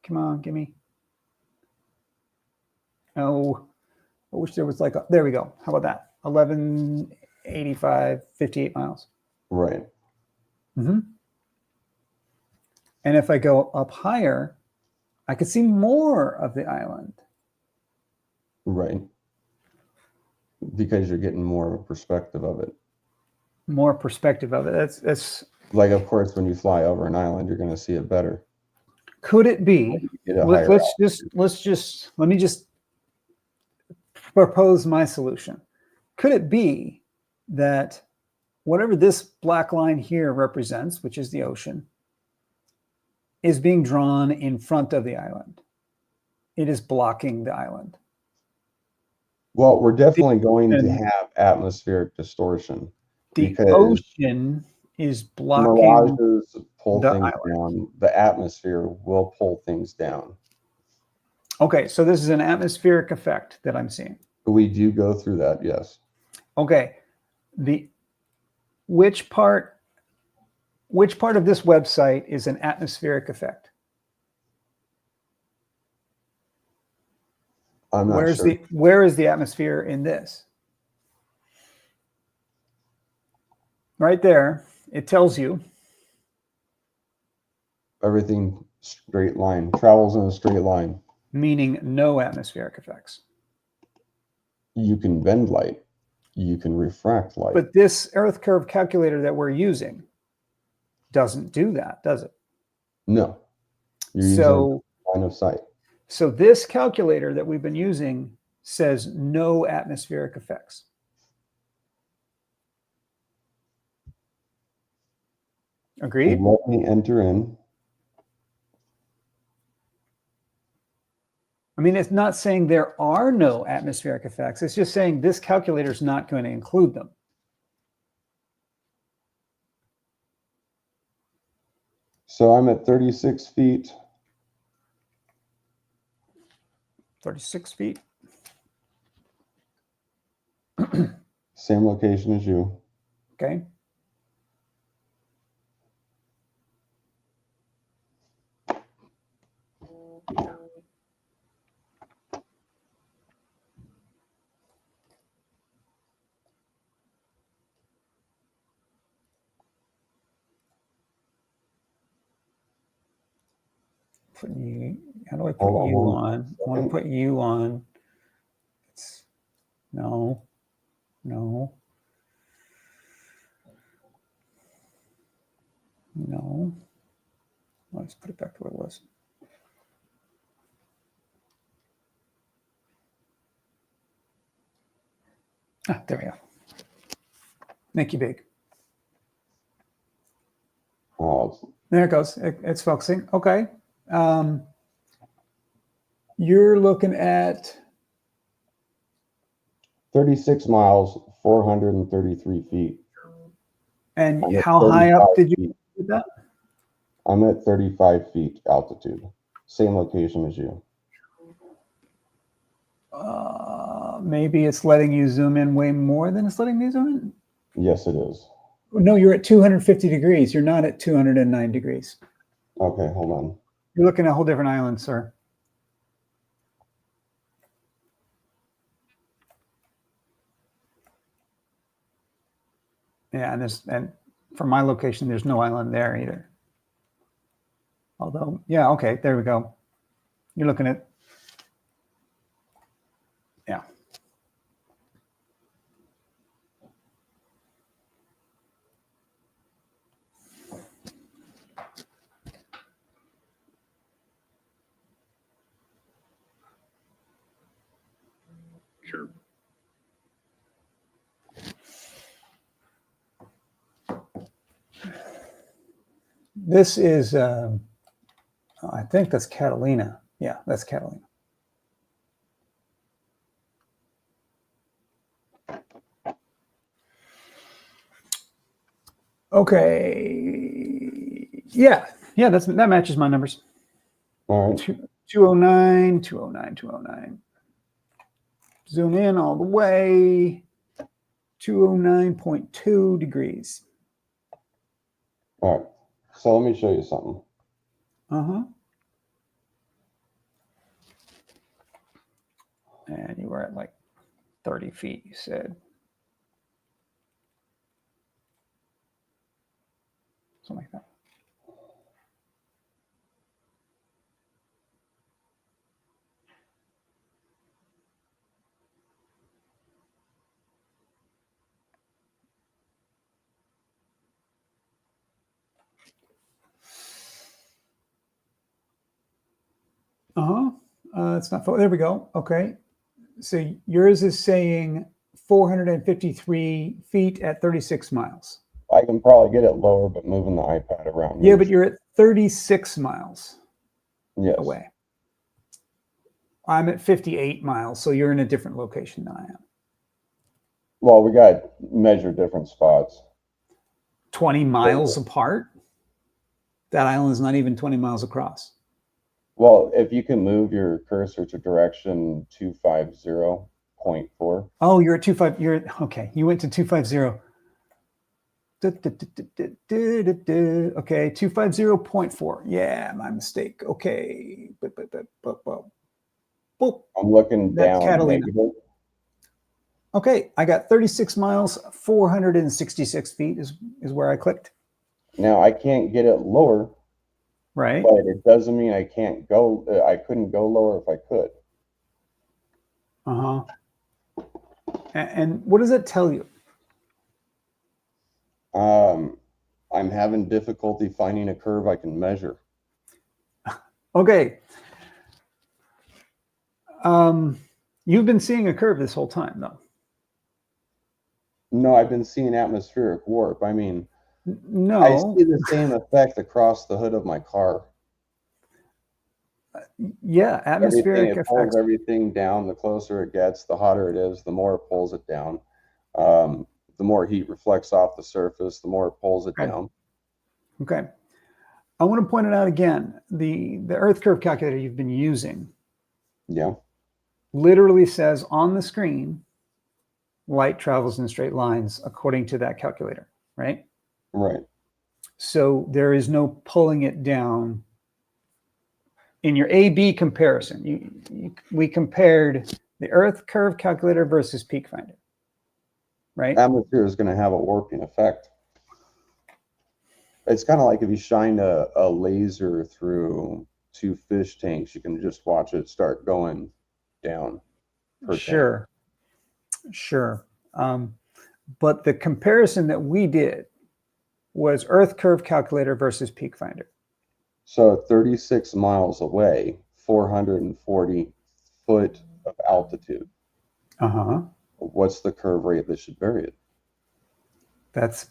Speaker 1: Come on, give me. Oh, I wish there was like, there we go. How about that? 1185, 58 miles.
Speaker 2: Right.
Speaker 1: Mm-hmm. And if I go up higher, I could see more of the island.
Speaker 2: Right. Because you're getting more of a perspective of it.
Speaker 1: More perspective of it. That's
Speaker 2: like, of course, when you fly over an island, you're going to see it better.
Speaker 1: Could it be? Let me just propose my solution. Could it be that whatever this black line here represents, which is the ocean, is being drawn in front of the island? It is blocking the island.
Speaker 2: Well, we're definitely going to have atmospheric distortion.
Speaker 1: The ocean is blocking
Speaker 2: mirages pull
Speaker 1: the
Speaker 2: things
Speaker 1: island
Speaker 2: down. The atmosphere will pull things down.
Speaker 1: Okay, so this is an atmospheric effect that I'm seeing.
Speaker 2: We do go through that, yes.
Speaker 1: Okay, which part of this website is an atmospheric effect?
Speaker 2: I'm not sure.
Speaker 1: Where is the atmosphere in this? Right there, it tells you.
Speaker 2: Everything straight line, travels in a straight line.
Speaker 1: Meaning no atmospheric effects.
Speaker 2: You can bend light. You can refract light.
Speaker 1: But this Earth curve calculator that we're using doesn't do that, does it?
Speaker 2: No. You're using line of sight.
Speaker 1: So this calculator that we've been using says no atmospheric effects. Agreed.
Speaker 2: Let me enter in.
Speaker 1: I mean, it's not saying there are no atmospheric effects. It's just saying this calculator is not going to include them.
Speaker 2: So I'm at 36 feet.
Speaker 1: 36 feet.
Speaker 2: Same location as you.
Speaker 1: Okay. Putting you, how do I put you on? I want to put you on. It's, no. Let's put it back to where it was. Ah, there we go. Make you big.
Speaker 2: Oh,
Speaker 1: there it goes. It's focusing. Okay. You're looking at
Speaker 2: 36 miles, 433 feet.
Speaker 1: And how high up did you do that?
Speaker 2: I'm at 35 feet altitude. Same location as you.
Speaker 1: Maybe it's letting you zoom in way more than it's letting me zoom in?
Speaker 2: Yes, it is.
Speaker 1: No, you're at 250 degrees. You're not at 209 degrees.
Speaker 2: Okay, hold on.
Speaker 1: You're looking at a whole different island, sir. Yeah, and from my location, there's no island there either. Although, yeah, okay, there we go. You're looking at, yeah.
Speaker 3: Sure.
Speaker 1: This is, I think that's Catalina. Yeah, that's Catalina. Okay. Yeah, that matches my numbers.
Speaker 2: All right.
Speaker 1: 209, 209, 209. Zoom in all the way. 209.2 degrees.
Speaker 2: All right. So let me show you something.
Speaker 1: And you were at like 30 feet, you said. Something like that. It's not, there we go. Okay. So yours is saying 453 feet at 36 miles.
Speaker 2: I can probably get it lower, but moving the iPad around.
Speaker 1: Yeah, but you're at 36 miles away. I'm at 58 miles, so you're in a different location than I am.
Speaker 2: Well, we got measure different spots.
Speaker 1: 20 miles apart? That island is not even 20 miles across.
Speaker 2: Well, if you can move your cursor to direction 250.4.
Speaker 1: Oh, you're at 25. You're okay. You went to 250. Okay, 250.4. Yeah, my mistake. Okay.
Speaker 2: I'm looking down.
Speaker 1: Catalina. Okay, I got 36 miles, 466 feet is where I clicked.
Speaker 2: Now I can't get it lower.
Speaker 1: Right.
Speaker 2: But it doesn't mean I can't go. I couldn't go lower if I could.
Speaker 1: And what does it tell you?
Speaker 2: I'm having difficulty finding a curve I can measure.
Speaker 1: Okay. You've been seeing a curve this whole time, though.
Speaker 2: No, I've been seeing atmospheric warp. I mean,
Speaker 1: No.
Speaker 2: I see the same effect across the hood of my car.
Speaker 1: Yeah, atmospheric
Speaker 2: It pulls
Speaker 1: effects.
Speaker 2: everything down. The closer it gets, the hotter it is, the more it pulls it down. The more heat reflects off the surface, the more it pulls it down.
Speaker 1: Okay. I want to point it out again. The Earth curve calculator you've been using literally says on the screen, light travels in straight lines according to that calculator, right?
Speaker 2: Right.
Speaker 1: So there is no pulling it down. In your A-B comparison, we compared the Earth curve calculator versus Peakfinder, right?
Speaker 2: Atmosphere is going to have a warping effect. It's kind of like if you shine a laser through 2 fish tanks, you can just watch it start going down.
Speaker 1: Sure. But the comparison that we did was Earth curve calculator versus Peakfinder.
Speaker 2: So 36 miles away, 440 foot of altitude. What's the curve rate that should vary it?
Speaker 1: That's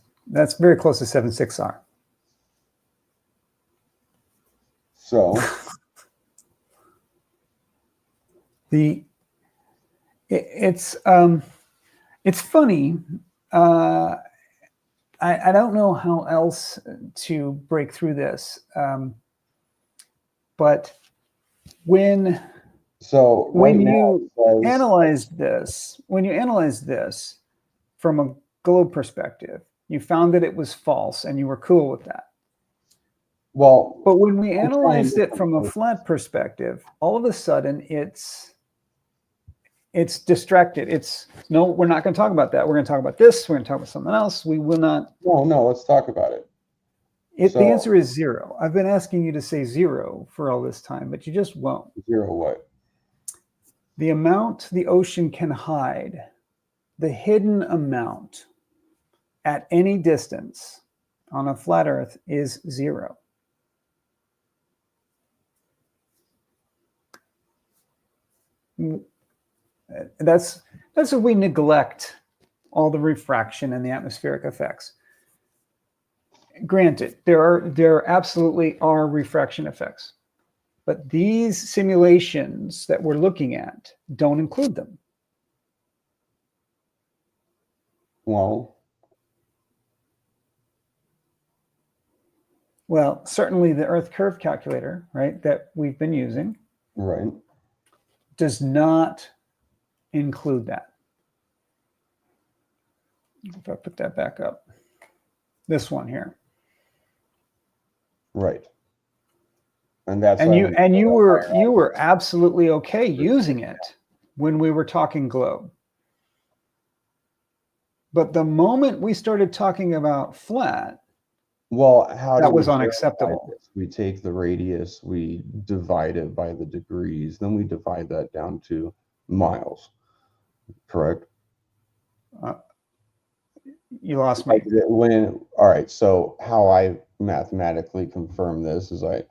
Speaker 1: very close to 7.6R.
Speaker 2: So
Speaker 1: it's funny. I don't know how else to break through this, but when you analyze this from a globe perspective, you found that it was false, and you were cool with that.
Speaker 2: Well,
Speaker 1: but when we analyzed it from a flat perspective, all of a sudden it's distracted. It's no, we're not going to talk about that. We're going to talk about this. We're going to talk about something else. We will not.
Speaker 2: No, let's talk about it.
Speaker 1: The answer is 0. I've been asking you to say 0 for all this time, but you just won't.
Speaker 2: 0 what?
Speaker 1: The amount the ocean can hide, the hidden amount at any distance on a flat Earth is 0. That's if we neglect all the refraction and the atmospheric effects. Granted, there absolutely are refraction effects, but these simulations that we're looking at don't include them. Well, certainly the Earth curve calculator, right, that we've been using,
Speaker 2: right,
Speaker 1: does not include that. If I put that back up, this one here,
Speaker 2: right, and that's
Speaker 1: you were absolutely okay using it when we were talking globe, but the moment we started talking about flat, that was unacceptable.
Speaker 2: We take the radius, we divide it by the degrees, then we divide that down to miles. Correct?
Speaker 1: You lost me.
Speaker 2: All right, so how I mathematically confirm this is I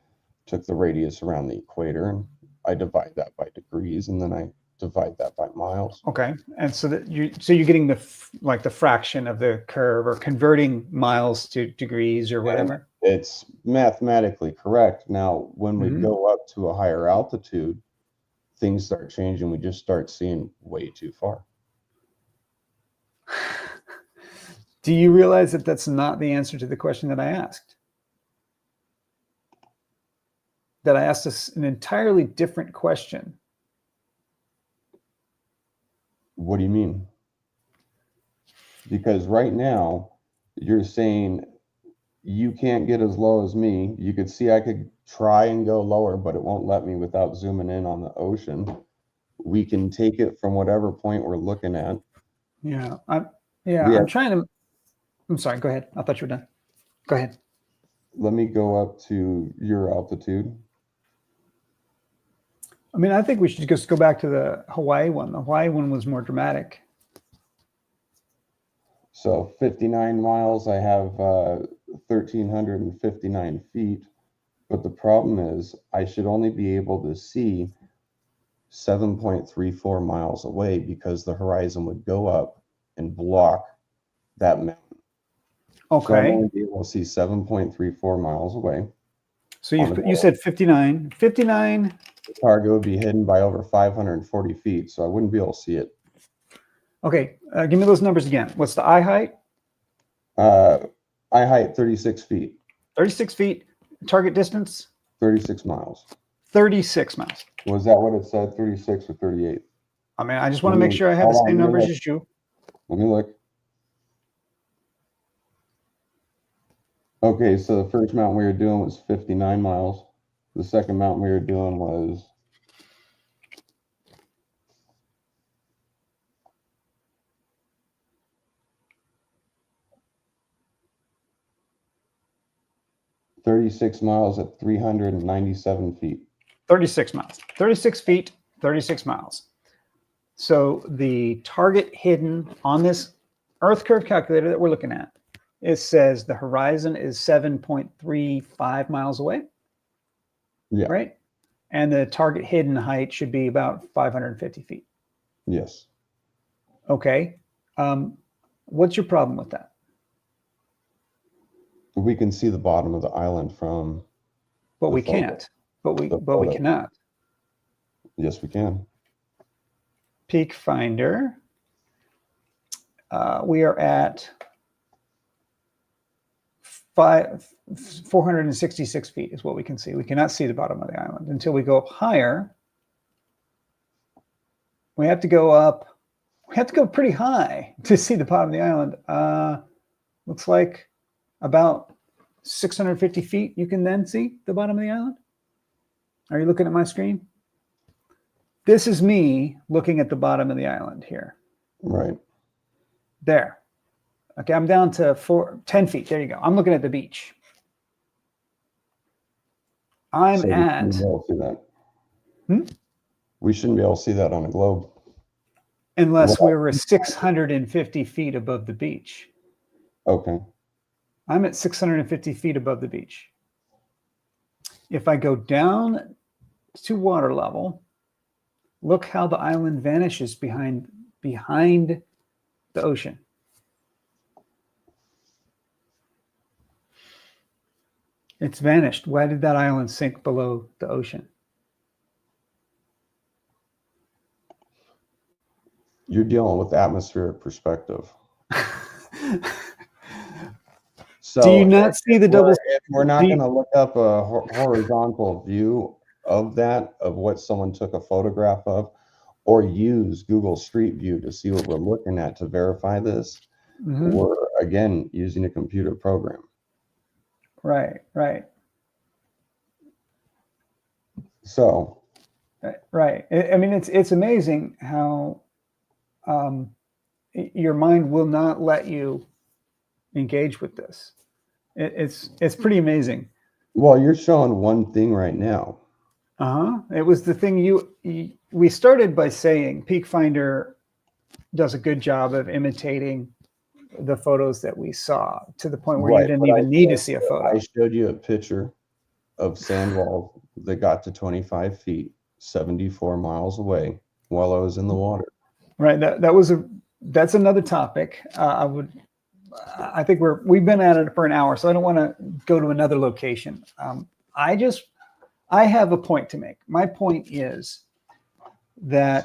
Speaker 2: took the radius around the equator and I divide that by degrees, and then I divide that by miles.
Speaker 1: Okay, and so you're getting the fraction of the curve, or converting miles to degrees or whatever.
Speaker 2: And it's mathematically correct. Now, when we go up to a higher altitude, things start changing. We just start seeing way too far.
Speaker 1: Do you realize that that's not the answer to the question that I asked? That I asked us an entirely different question.
Speaker 2: What do you mean? Because right now, you're saying you can't get as low as me. You could see I could try and go lower, but it won't let me without zooming in on the ocean. We can take it from whatever point we're looking at.
Speaker 1: Yeah, I'm trying to. I'm sorry. Go ahead. I thought you were done. Go ahead.
Speaker 2: Let me go up to your altitude.
Speaker 1: I mean, I think we should just go back to the Hawaii one. The Hawaii one was more dramatic.
Speaker 2: So 59 miles, I have 1,359 feet. But the problem is I should only be able to see 7.34 miles away because the horizon would go up and block that mountain. So I'm
Speaker 1: Okay.
Speaker 2: only be able to see 7.34 miles away.
Speaker 1: So
Speaker 2: on the
Speaker 1: you said 59. 59.
Speaker 2: The target would be hidden by over 540 feet, so I wouldn't be able to see it.
Speaker 1: Okay. Give me those numbers again. What's the eye height?
Speaker 2: Eye height 36 feet,
Speaker 1: 36 feet. Target distance?
Speaker 2: 36 miles.
Speaker 1: 36 miles.
Speaker 2: Was that what it said? 36 or 38?
Speaker 1: I mean, I just want to make sure I have the
Speaker 2: Hold on,
Speaker 1: same
Speaker 2: let me
Speaker 1: numbers
Speaker 2: look.
Speaker 1: as you.
Speaker 2: Let me look. Okay, so the first mountain we were doing was 59 miles. The second mountain we were doing was 36 miles at 397 feet.
Speaker 1: 36 miles. 36 feet, 36 miles. So the target hidden on this Earth curve calculator that we're looking at, it says the horizon is 7.35 miles away.
Speaker 2: Yeah.
Speaker 1: Right? And the target hidden height should be about 550 feet.
Speaker 2: Yes.
Speaker 1: Okay. What's your problem with that?
Speaker 2: We can see the bottom of the island from
Speaker 1: But
Speaker 2: the
Speaker 1: we
Speaker 2: photo.
Speaker 1: can't. But we
Speaker 2: photo.
Speaker 1: cannot.
Speaker 2: Yes, we can.
Speaker 1: Peakfinder. We are at 466 feet is what we can see. We cannot see the bottom of the island until we go up higher. We have to go up. We have to go pretty high to see the bottom of the island. Looks like about 650 feet. You can then see the bottom of the island. Are you looking at my screen? This is me looking at the bottom of the island here.
Speaker 2: Right.
Speaker 1: There. Okay, I'm down to 10 feet. There you go. I'm looking at the beach. I'm
Speaker 2: So
Speaker 1: at.
Speaker 2: we shouldn't be able to see that.
Speaker 1: Hmm?
Speaker 2: We shouldn't be able to see that on a globe.
Speaker 1: Unless
Speaker 2: Well,
Speaker 1: we were 650 feet above the beach.
Speaker 2: Okay.
Speaker 1: I'm at 650 feet above the beach. If I go down to water level, look how the island vanishes behind the ocean. It's vanished. Why did that island sink below the ocean?
Speaker 2: You're dealing with atmospheric perspective. So
Speaker 1: Do you not see the double?
Speaker 2: If we're not going to look up a horizontal view of what someone took a photograph of, or use Google Street View to see what we're looking at to verify this, we're again using a computer program.
Speaker 1: Right.
Speaker 2: So,
Speaker 1: right. I mean, it's amazing how your mind will not let you engage with this. It's pretty amazing.
Speaker 2: well, you're showing one thing right now.
Speaker 1: It was the thing we started by saying Peakfinder does a good job of imitating the photos that we saw to the point where you didn't even need to see a photo.
Speaker 2: I showed you a picture of sand walls that got to 25 feet, 74 miles away while I was in the water.
Speaker 1: Right. That's another topic. I think we've been at it for an hour, so I don't want to go to another location. I have a point to make. My point is that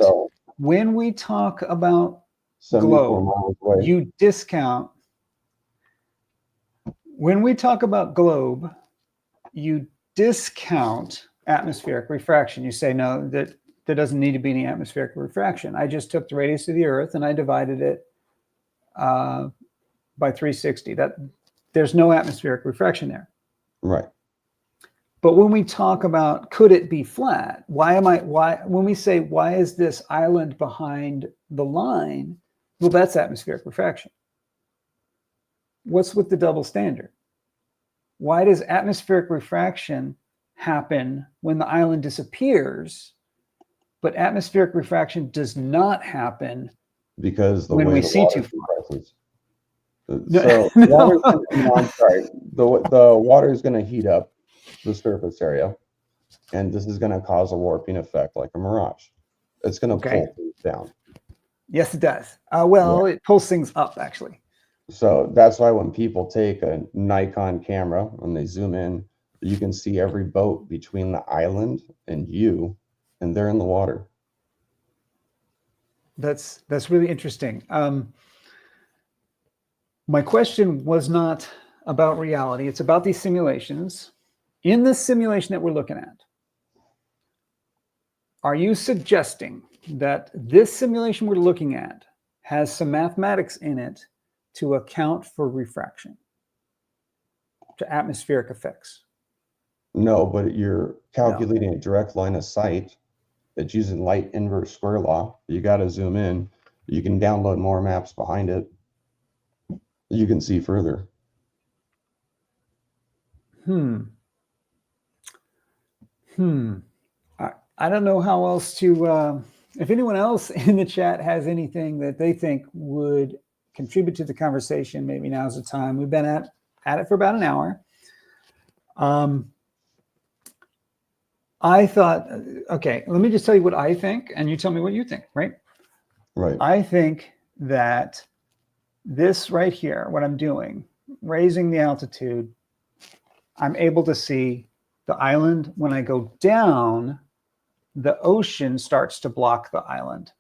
Speaker 1: when we talk about globe, you discount. When we talk about globe, you discount atmospheric refraction. You say, no, that there doesn't need to be any atmospheric refraction. I just took the radius of the Earth and I divided it by 360. That there's no atmospheric refraction there.
Speaker 2: Right.
Speaker 1: But when we talk about could it be flat, when we say why is this island behind the line? Well, that's atmospheric refraction. What's with the double standard? Why does atmospheric refraction happen when the island disappears, but atmospheric refraction does not happen
Speaker 2: because
Speaker 1: when we see too far?
Speaker 2: So no. I'm sorry. The water is going to heat up the surface area, and this is going to cause a warping effect like a mirage. It's going to pull things down.
Speaker 1: Yes, it does. It pulls things up, actually.
Speaker 2: So that's why when people take a Nikon camera, when they zoom in, you can see every boat between the island and you, and they're in the water.
Speaker 1: That's really interesting. My question was not about reality. It's about these simulations. In this simulation that we're looking at, are you suggesting that this simulation we're looking at has some mathematics in it to account for refraction, to atmospheric effects?
Speaker 2: No, but you're calculating a direct line of sight. It's using light inverse square law. You got to zoom in. You can download more maps behind it. You can see further.
Speaker 1: I don't know how else to, if anyone else in the chat has anything that they think would contribute to the conversation, maybe now's the time. We've been at it for about an hour. I thought, okay, let me just tell you what I think, and you tell me what you think, right?
Speaker 2: Right.
Speaker 1: I think that this right here, what I'm doing, raising the altitude, I'm able to see the island. When I go down, the ocean starts to block the island.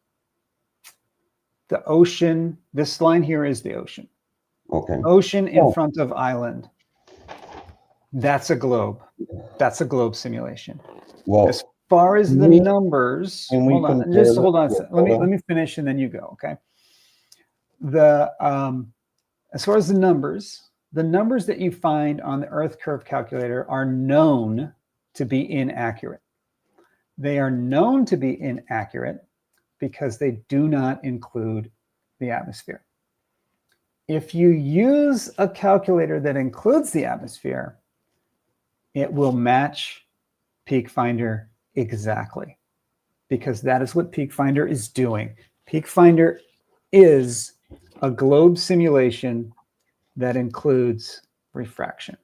Speaker 1: The ocean, this line here is the ocean.
Speaker 2: Okay.
Speaker 1: Ocean in front of island. That's a globe. That's a globe simulation.
Speaker 2: Well,
Speaker 1: as far as the numbers, hold on, just hold on. Let me finish and then you go, okay? As far as the numbers that you find on the Earth curve calculator are known to be inaccurate. They are known to be inaccurate because they do not include the atmosphere. If you use a calculator that includes the atmosphere, it will match Peakfinder exactly, because that is what Peakfinder is doing. Peakfinder is a globe simulation that includes refraction.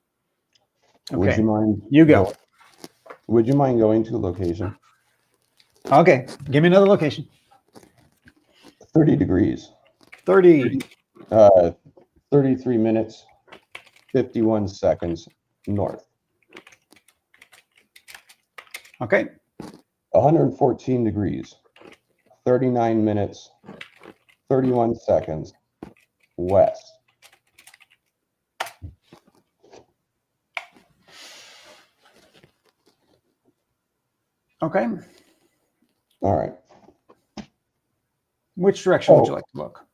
Speaker 1: Okay,
Speaker 2: would you mind?
Speaker 1: You go.
Speaker 2: Would you mind going to a location?
Speaker 1: Okay, give me another location.
Speaker 2: 30 degrees.
Speaker 1: 30.
Speaker 2: 33 minutes, 51 seconds north.
Speaker 1: Okay.
Speaker 2: 114 degrees, 39 minutes, 31 seconds west.
Speaker 1: Okay.
Speaker 2: All right.
Speaker 1: Which direction would you like to look?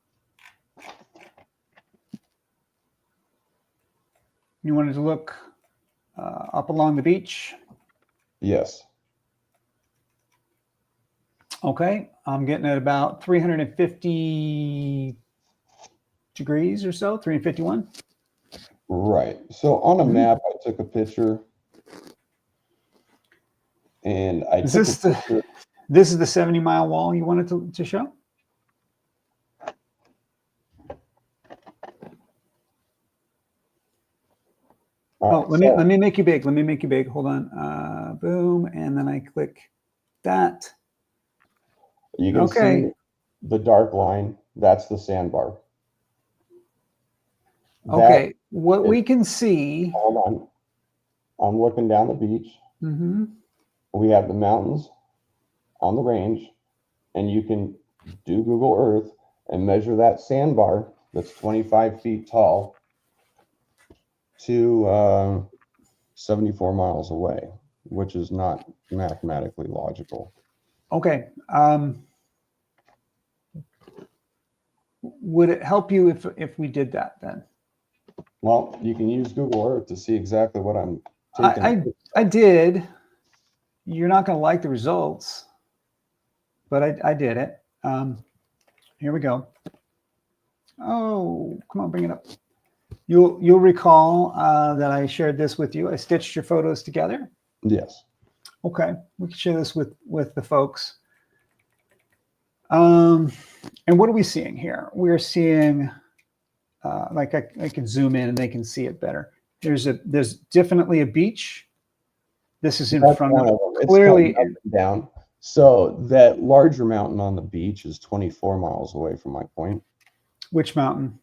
Speaker 1: You wanted to look up along the beach?
Speaker 2: Yes.
Speaker 1: Okay, I'm getting at about 350 degrees or so, 351.
Speaker 2: Right. So on a map, I took a picture, and I
Speaker 1: Is
Speaker 2: took
Speaker 1: this
Speaker 2: a picture.
Speaker 1: This is the 70-mile wall you wanted to show? Oh, let me make you big. Let me make you big. Hold on. Boom, and then I click that.
Speaker 2: You can see the dark line. That's the sandbar.
Speaker 1: Okay, what we can see.
Speaker 2: Hold on. I'm looking down the beach.
Speaker 1: Mm-hmm.
Speaker 2: We have the mountains on the range, and you can do Google Earth and measure that sandbar that's 25 feet tall to 74 miles away, which is not mathematically logical.
Speaker 1: Okay. Would it help you if we did that then?
Speaker 2: Well, you can use Google Earth to see exactly what I'm taking.
Speaker 1: I did. You're not going to like the results, but I did it. Here we go. Oh, come on, bring it up. You'll recall that I shared this with you. I stitched your photos together.
Speaker 2: Yes.
Speaker 1: Okay, we can share this with the folks. And what are we seeing here? We're seeing, like I can zoom in and they can see it better. There's definitely a beach. This is in front of them. Clearly
Speaker 2: down. So that larger mountain on the beach is 24 miles away from my point.
Speaker 1: Which mountain?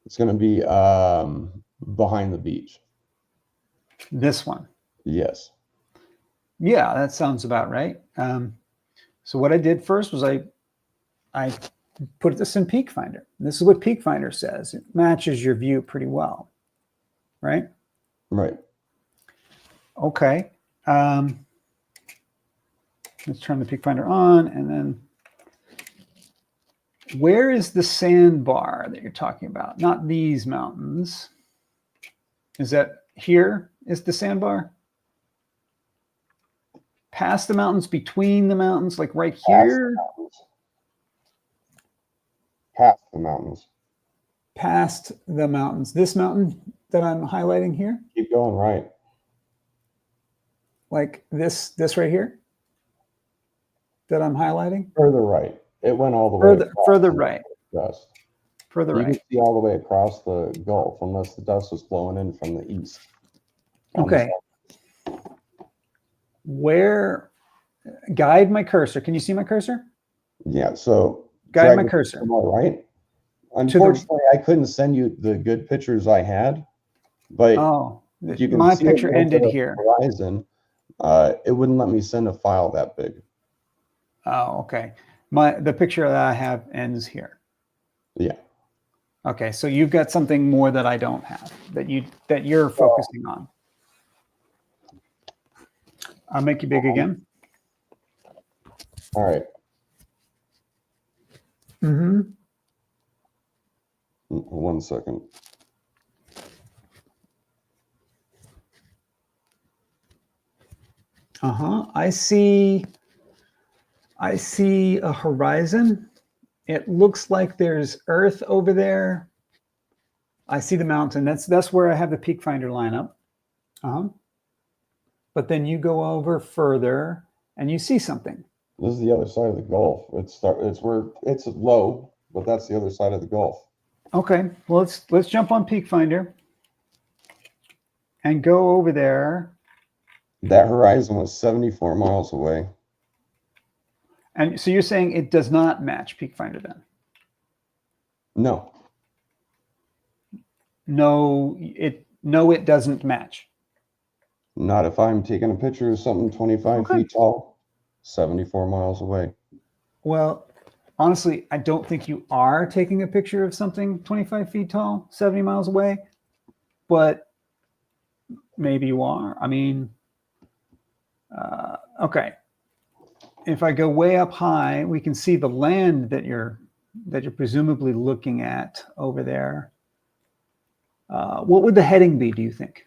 Speaker 2: It's going to be behind the beach.
Speaker 1: This one.
Speaker 2: Yes.
Speaker 1: Yeah, that sounds about right. So what I did first was I put this in Peakfinder. This is what Peakfinder says. It matches your view pretty well, right?
Speaker 2: Right.
Speaker 1: Okay. Let's turn the Peakfinder on, and then where is the sandbar that you're talking about? Not these mountains. Is that here is the sandbar? Past the mountains, between the mountains, like right here?
Speaker 2: Past the mountains.
Speaker 1: Past the mountains. This mountain that I'm highlighting here?
Speaker 2: Keep going right.
Speaker 1: Like this right here that I'm highlighting?
Speaker 2: Further right. It went all the way
Speaker 1: Further right.
Speaker 2: Dust.
Speaker 1: Further
Speaker 2: You
Speaker 1: right.
Speaker 2: can see all the way across the Gulf, unless the dust was blowing in from the east.
Speaker 1: Okay. Where, guide my cursor. Can you see my cursor?
Speaker 2: Yeah, so
Speaker 1: Guide my cursor.
Speaker 2: to my right. Unfortunately, I couldn't send you the good pictures I had, but
Speaker 1: Oh,
Speaker 2: you can
Speaker 1: my
Speaker 2: see
Speaker 1: picture
Speaker 2: it
Speaker 1: ended
Speaker 2: over the
Speaker 1: here.
Speaker 2: horizon. It wouldn't let me send a file that big.
Speaker 1: Oh, okay. The picture that I have ends here.
Speaker 2: Yeah.
Speaker 1: Okay, so you've got something more that I don't have that you're focusing on. I'll make you big again.
Speaker 2: All right.
Speaker 1: Mm-hmm.
Speaker 2: 1 second.
Speaker 1: Uh-huh. I see a horizon. It looks like there's Earth over there. I see the mountain. That's where I have the Peakfinder lineup. Uh-huh. But then you go over further and you see something.
Speaker 2: This is the other side of the Gulf. It's where it's low, but that's the other side of the Gulf.
Speaker 1: Okay, well let's jump on Peakfinder and go over there.
Speaker 2: That horizon was 74 miles away.
Speaker 1: And so you're saying it does not match Peakfinder then?
Speaker 2: No.
Speaker 1: No, it doesn't match.
Speaker 2: Not if I'm taking a picture of something 25 feet tall, 74 miles away.
Speaker 1: Well, honestly, I don't think you are taking a picture of something 25 feet tall, 70 miles away, but maybe you are. I mean, okay. If I go way up high, we can see the land that you're presumably looking at over there. What would the heading be, do you think?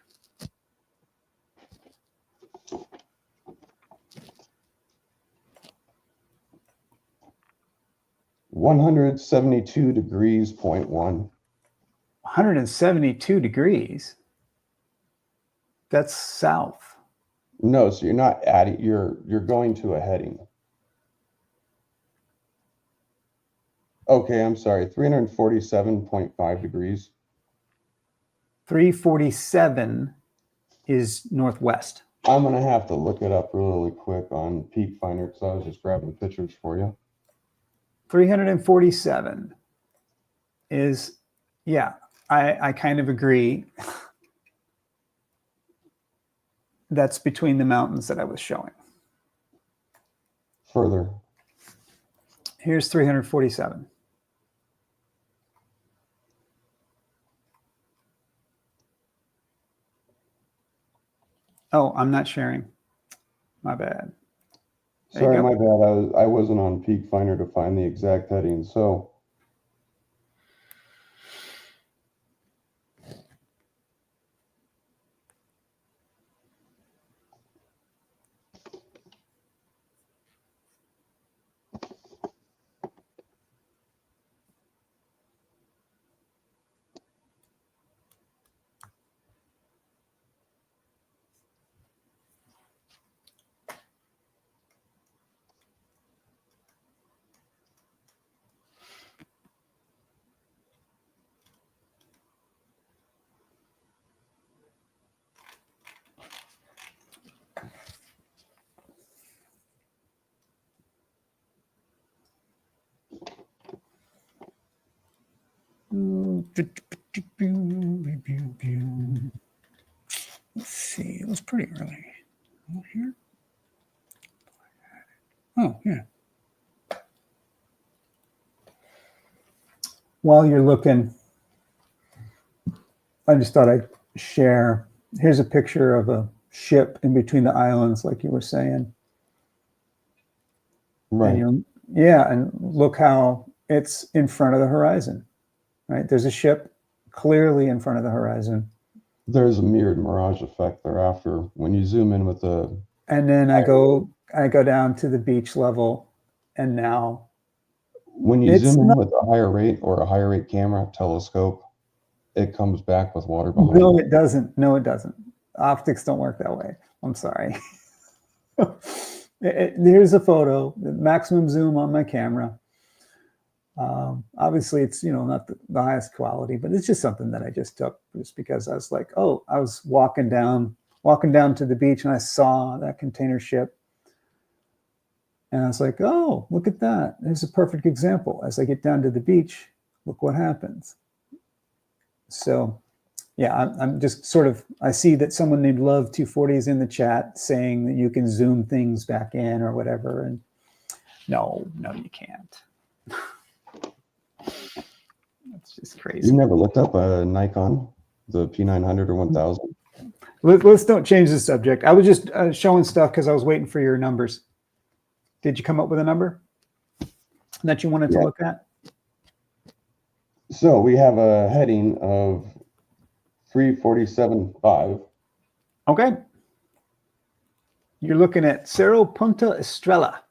Speaker 2: $172 degrees, 0.1.
Speaker 1: 172 degrees. That's south.
Speaker 2: No, so you're not adding, you're going to a heading. Okay, I'm sorry, 347.5 degrees.
Speaker 1: 347 is northwest.
Speaker 2: I'm gonna have to look it up really quick on Peakfinder because I was just grabbing pictures for you.
Speaker 1: 347 is, yeah, I kind of agree. That's between the mountains that I was showing.
Speaker 2: Further.
Speaker 1: Here's 347. Oh, I'm not sharing. My bad.
Speaker 2: Sorry, my bad. I wasn't on Peakfinder to find the exact heading. So
Speaker 1: Let's see. It was pretty early. Oh, here. Oh, yeah. While you're looking, I just thought I'd share. Here's a picture of a ship in between the islands, like you were saying.
Speaker 2: Right.
Speaker 1: And yeah, and look how it's in front of the horizon, right? There's a ship clearly in front of the horizon.
Speaker 2: There's a mirrored mirage effect thereafter when you zoom in with the.
Speaker 1: And then I go down to the beach level, and now
Speaker 2: When you
Speaker 1: it's
Speaker 2: zoom in
Speaker 1: not,
Speaker 2: with a higher rate or a higher rate camera telescope, it comes back with water behind
Speaker 1: no,
Speaker 2: it.
Speaker 1: it doesn't. No, it doesn't. Optics don't work that way. I'm sorry. Here's a photo, the maximum zoom on my camera. Obviously, it's not the highest quality, but it's just something that I just took just because I was like, oh, I was walking down to the beach and I saw that container ship, and I was like, oh, look at that. There's a perfect example. As I get down to the beach, look what happens. So, yeah, I'm just sort of, I see that someone named Love 240 is in the chat saying that you can zoom things back in or whatever, and no, you can't. That's just crazy.
Speaker 2: You never looked up a Nikon, the P900 or 1000?
Speaker 1: Let's don't change the subject. I was just showing stuff because I was waiting for your numbers. Did you come up with a number that you wanted to look at?
Speaker 2: So we have a heading of 347.5.
Speaker 1: Okay. You're looking at Cerro Punta Estrella.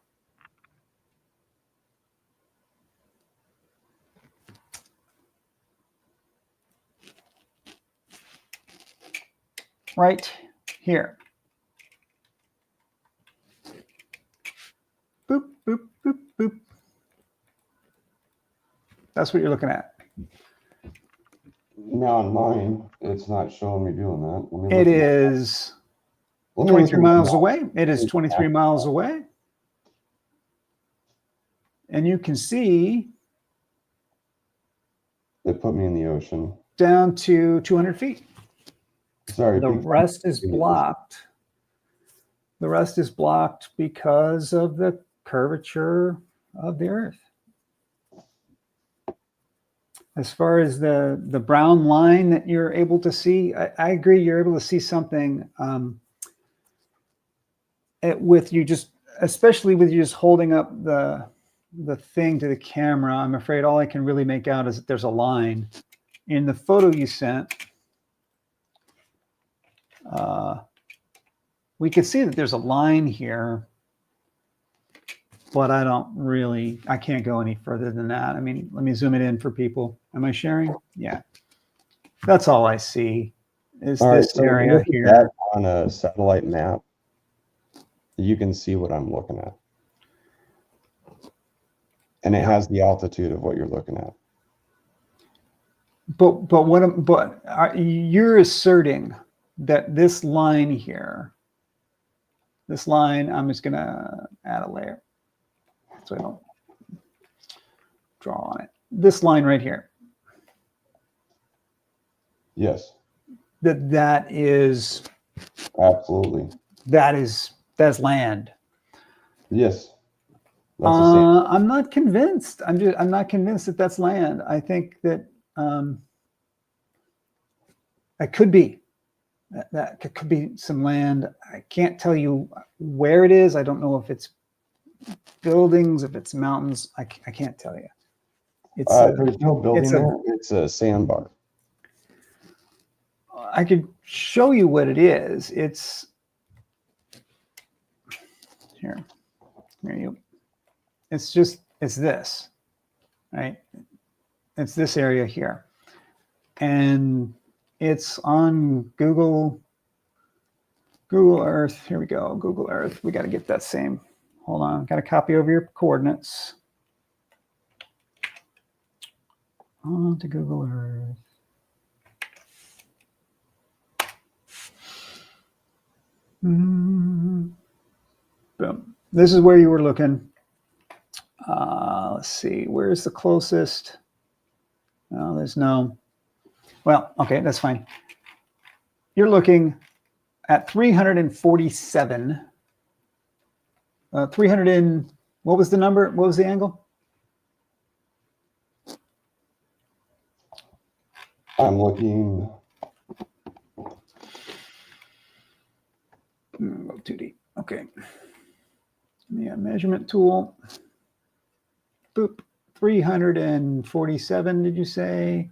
Speaker 1: Right here. Boop, boop, boop, boop. That's what you're looking at.
Speaker 2: Now on mine, it's not showing me doing that. Let me
Speaker 1: It
Speaker 2: look at
Speaker 1: is
Speaker 2: my- let me look
Speaker 1: 23
Speaker 2: at my
Speaker 1: miles
Speaker 2: map.
Speaker 1: away. It is 23 miles away. And you can see
Speaker 2: It put me in the ocean.
Speaker 1: down to 200 feet.
Speaker 2: Sorry.
Speaker 1: The rest is blocked. The rest is blocked because of the curvature of the Earth. As far as the brown line that you're able to see, I agree. You're able to see something with you just, especially with you just holding up the thing to the camera. I'm afraid all I can really make out is that there's a line. In the photo you sent, we can see that there's a line here, but I can't go any further than that. I mean, let me zoom it in for people. Am I sharing? Yeah. That's all I see is
Speaker 2: All right,
Speaker 1: this
Speaker 2: so when you
Speaker 1: area
Speaker 2: look at
Speaker 1: here.
Speaker 2: that on a satellite map, you can see what I'm looking at. And it has the altitude of what you're looking at.
Speaker 1: But you're asserting that this line here, I'm just gonna add a layer so I don't draw on it. This line right here,
Speaker 2: Yes.
Speaker 1: that is
Speaker 2: Absolutely.
Speaker 1: that's land.
Speaker 2: Yes. That's the same.
Speaker 1: I'm not convinced. I'm not convinced that that's land. I think that it could be. That could be some land. I can't tell you where it is. I don't know if it's buildings, if it's mountains. I can't tell you. It's
Speaker 2: There's no building there. It's a sandbar.
Speaker 1: I could show you what it is. It's here. It's this, right? It's this area here. And it's on Google Earth. Here we go, Google Earth. We got to get that same. Hold on, got to copy over your coordinates. On to Google Earth. Boom. This is where you were looking. Let's see, where's the closest? Oh, there's no. Well, okay, that's fine. You're looking at 347. 300 and what was the number? What was the angle?
Speaker 2: I'm looking.
Speaker 1: Go 2D. Okay. Yeah, measurement tool. Boop. 347. Did you say?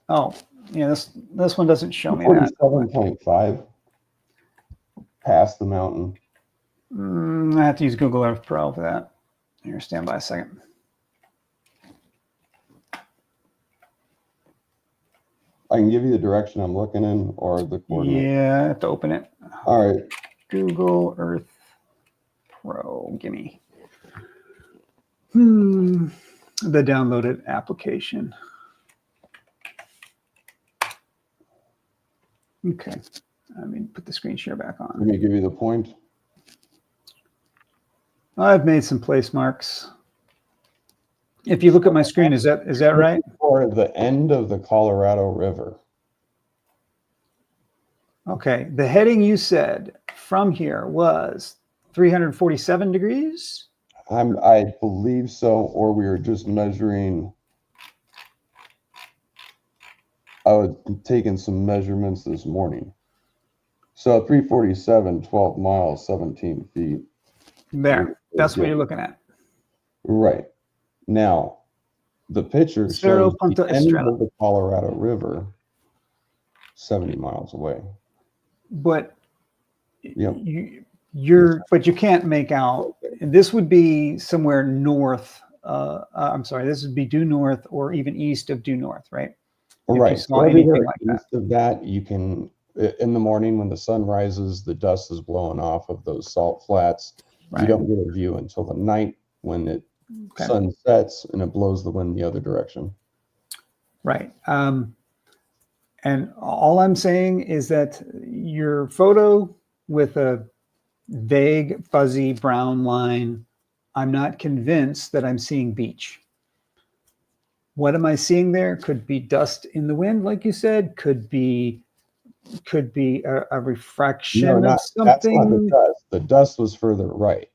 Speaker 1: Oh, yeah. This one doesn't show me that.
Speaker 2: 47.5 past the mountain.
Speaker 1: I have to use Google Earth Pro for that. Here, stand by a second.
Speaker 2: I can give you the direction I'm looking in or the coordinate.
Speaker 1: Yeah, I have to open it.
Speaker 2: All right.
Speaker 1: Google Earth Pro. Gimme. The downloaded application. Okay. Let me put the screen share back on.
Speaker 2: Let me give you the point.
Speaker 1: I've made some place marks. If you look at my screen, is that right?
Speaker 2: For the end of the Colorado River.
Speaker 1: Okay. The heading you said from here was 347 degrees.
Speaker 2: I believe so, or we were just measuring. I was taking some measurements this morning. So 347, 12 miles, 17 feet.
Speaker 1: There. That's what you're looking at.
Speaker 2: Right. Now, the picture
Speaker 1: Cerro
Speaker 2: shows
Speaker 1: Punta
Speaker 2: the end
Speaker 1: Estrella.
Speaker 2: of the Colorado River 70 miles away.
Speaker 1: But
Speaker 2: Yep.
Speaker 1: but you can't make out. This would be somewhere north. I'm sorry. This would be due north or even east of due north, right? If
Speaker 2: Right.
Speaker 1: you saw
Speaker 2: So
Speaker 1: anything
Speaker 2: everywhere
Speaker 1: like that.
Speaker 2: east of that, you can, in the morning when the sun rises, the dust is blowing off of those salt flats. You
Speaker 1: Right.
Speaker 2: don't get a view until the night when the
Speaker 1: Okay.
Speaker 2: sun sets and it blows the wind the other direction.
Speaker 1: Right. And all I'm saying is that your photo with a vague, fuzzy brown line, I'm not convinced that I'm seeing beach. What am I seeing there? Could be dust in the wind, like you said. Could be a refraction of
Speaker 2: That's not the
Speaker 1: something.
Speaker 2: dust. The dust was further right.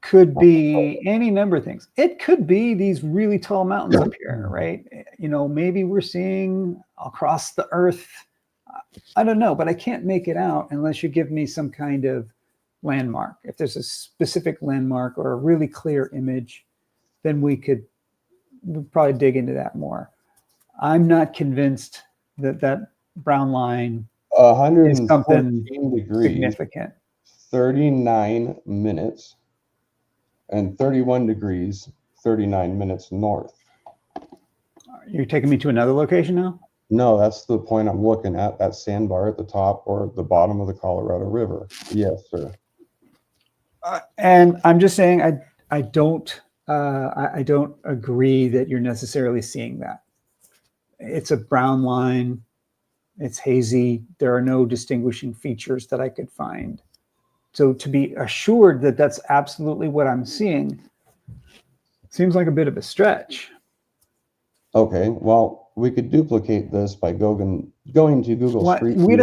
Speaker 1: Could be any number of things. It could be these really tall mountains up here, right? Maybe we're seeing across the earth. I don't know, but I can't make it out unless you give me some kind of landmark. If there's a specific landmark or a really clear image, then we'll probably dig into that more. I'm not convinced that brown line is something
Speaker 2: 114 degrees,
Speaker 1: significant.
Speaker 2: 39 minutes, and 31 degrees, 39 minutes north.
Speaker 1: You're taking me to another location now?
Speaker 2: No, that's the point I'm looking at, that sandbar at the top or the bottom of the Colorado River. Yes, sir.
Speaker 1: And I'm just saying, I don't agree that you're necessarily seeing that. It's a brown line. It's hazy. There are no distinguishing features that I could find. So to be assured that that's absolutely what I'm seeing seems like a bit of a stretch.
Speaker 2: Okay, well, we could duplicate this by going to Google Street View.
Speaker 1: We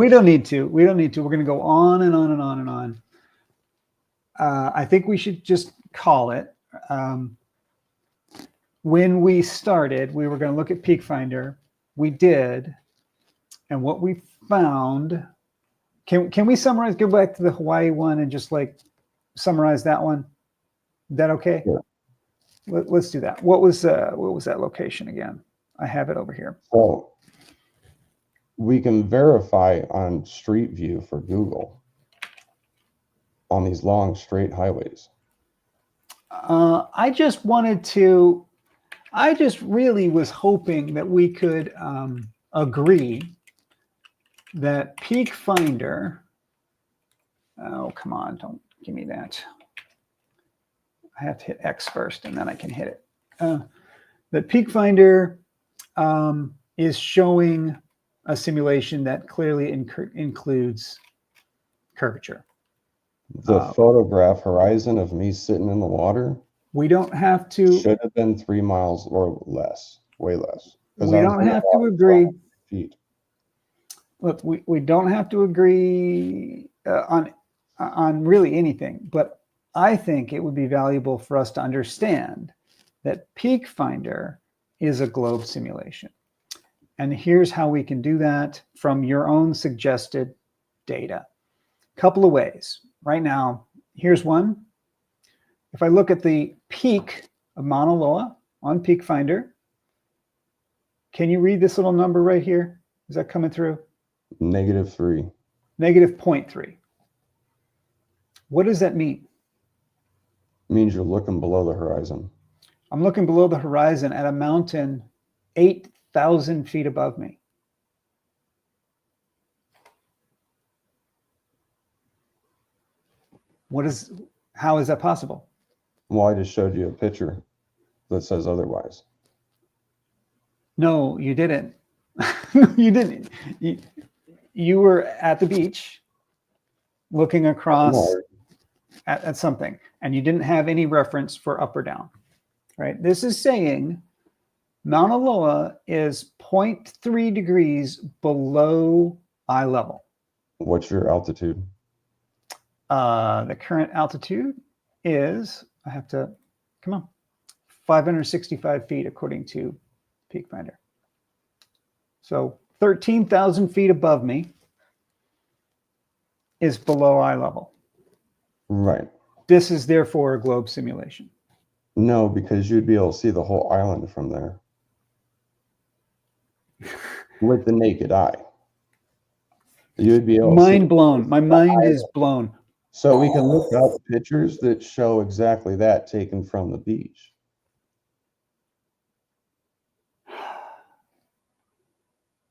Speaker 1: don't need to. We're going to go on and on and on and on. I think we should just call it. When we started, we were going to look at Peakfinder. We did. And what we found, can we summarize, go back to the Hawaii one and just like summarize that one? Is that okay?
Speaker 2: Sure.
Speaker 1: Let's do that. What was that location again? I have it over here.
Speaker 2: So we can verify on Street View for Google on these long straight highways.
Speaker 1: I just really was hoping that we could agree that Peakfinder, oh, come on, don't give me that. I have to hit X first and then I can hit it. That Peakfinder is showing a simulation that clearly includes curvature.
Speaker 2: The photograph horizon of me sitting in the water
Speaker 1: We don't have to.
Speaker 2: should have been 3 miles or less. way less. 'Cause
Speaker 1: We
Speaker 2: I'm
Speaker 1: don't have to
Speaker 2: about
Speaker 1: agree.
Speaker 2: 500 feet.
Speaker 1: Look, we don't have to agree on really anything, but I think it would be valuable for us to understand that Peakfinder is a globe simulation. And here's how we can do that from your own suggested data. Couple of ways. Right now, here's one. If I look at the peak of Mauna Loa on Peakfinder, can you read this little number right here? Is that coming through?
Speaker 2: -3.
Speaker 1: Negative 0.3. What does that mean?
Speaker 2: Means you're looking below the horizon.
Speaker 1: I'm looking below the horizon at a mountain 8,000 feet above me. How is that possible?
Speaker 2: Well, I just showed you a picture that says otherwise.
Speaker 1: No, you didn't. You didn't. You were at the beach looking across
Speaker 2: No,
Speaker 1: at something, and you didn't have any reference for up or down, right? This is saying Mauna Loa is 0.3 degrees below eye level.
Speaker 2: what's your altitude?
Speaker 1: The current altitude is, come on, 565 feet according to Peakfinder. So 13,000 feet above me is below eye level.
Speaker 2: Right.
Speaker 1: This is therefore a globe simulation.
Speaker 2: No, because you'd be able to see the whole island from there with the naked eye. You'd be able to
Speaker 1: Mind
Speaker 2: see.
Speaker 1: blown. My mind is blown.
Speaker 2: So we can look up pictures that show exactly that taken from the beach.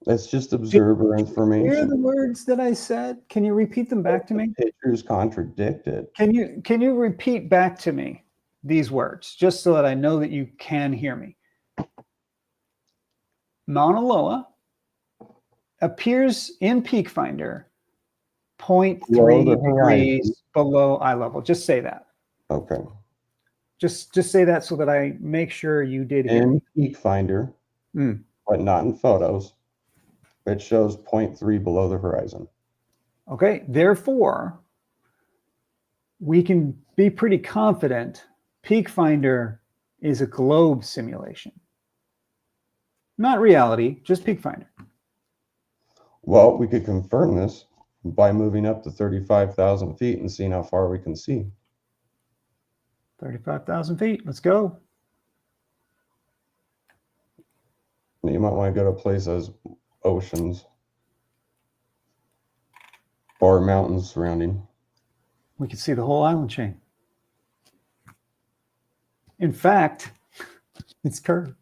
Speaker 2: It's just observer
Speaker 1: Hear
Speaker 2: information.
Speaker 1: the words that I said? Can you repeat them back to me?
Speaker 2: Pictures contradict it.
Speaker 1: Can you repeat back to me these words just so that I know that you can hear me? Mauna Loa appears in Peakfinder 0.3 degrees below eye level. Just say that.
Speaker 2: Okay.
Speaker 1: Just say that so that I make sure you did hear
Speaker 2: In
Speaker 1: me.
Speaker 2: Peakfinder, but not in photos, it shows 0.3 below the horizon.
Speaker 1: Okay, therefore, we can be pretty confident Peakfinder is a globe simulation. Not reality, just Peakfinder.
Speaker 2: Well, we could confirm this by moving up to 35,000 feet and seeing how far we can see.
Speaker 1: 35,000 feet, let's go.
Speaker 2: You might want to go to places, oceans, or mountains surrounding.
Speaker 1: We can see the whole island chain. In fact, it's curved.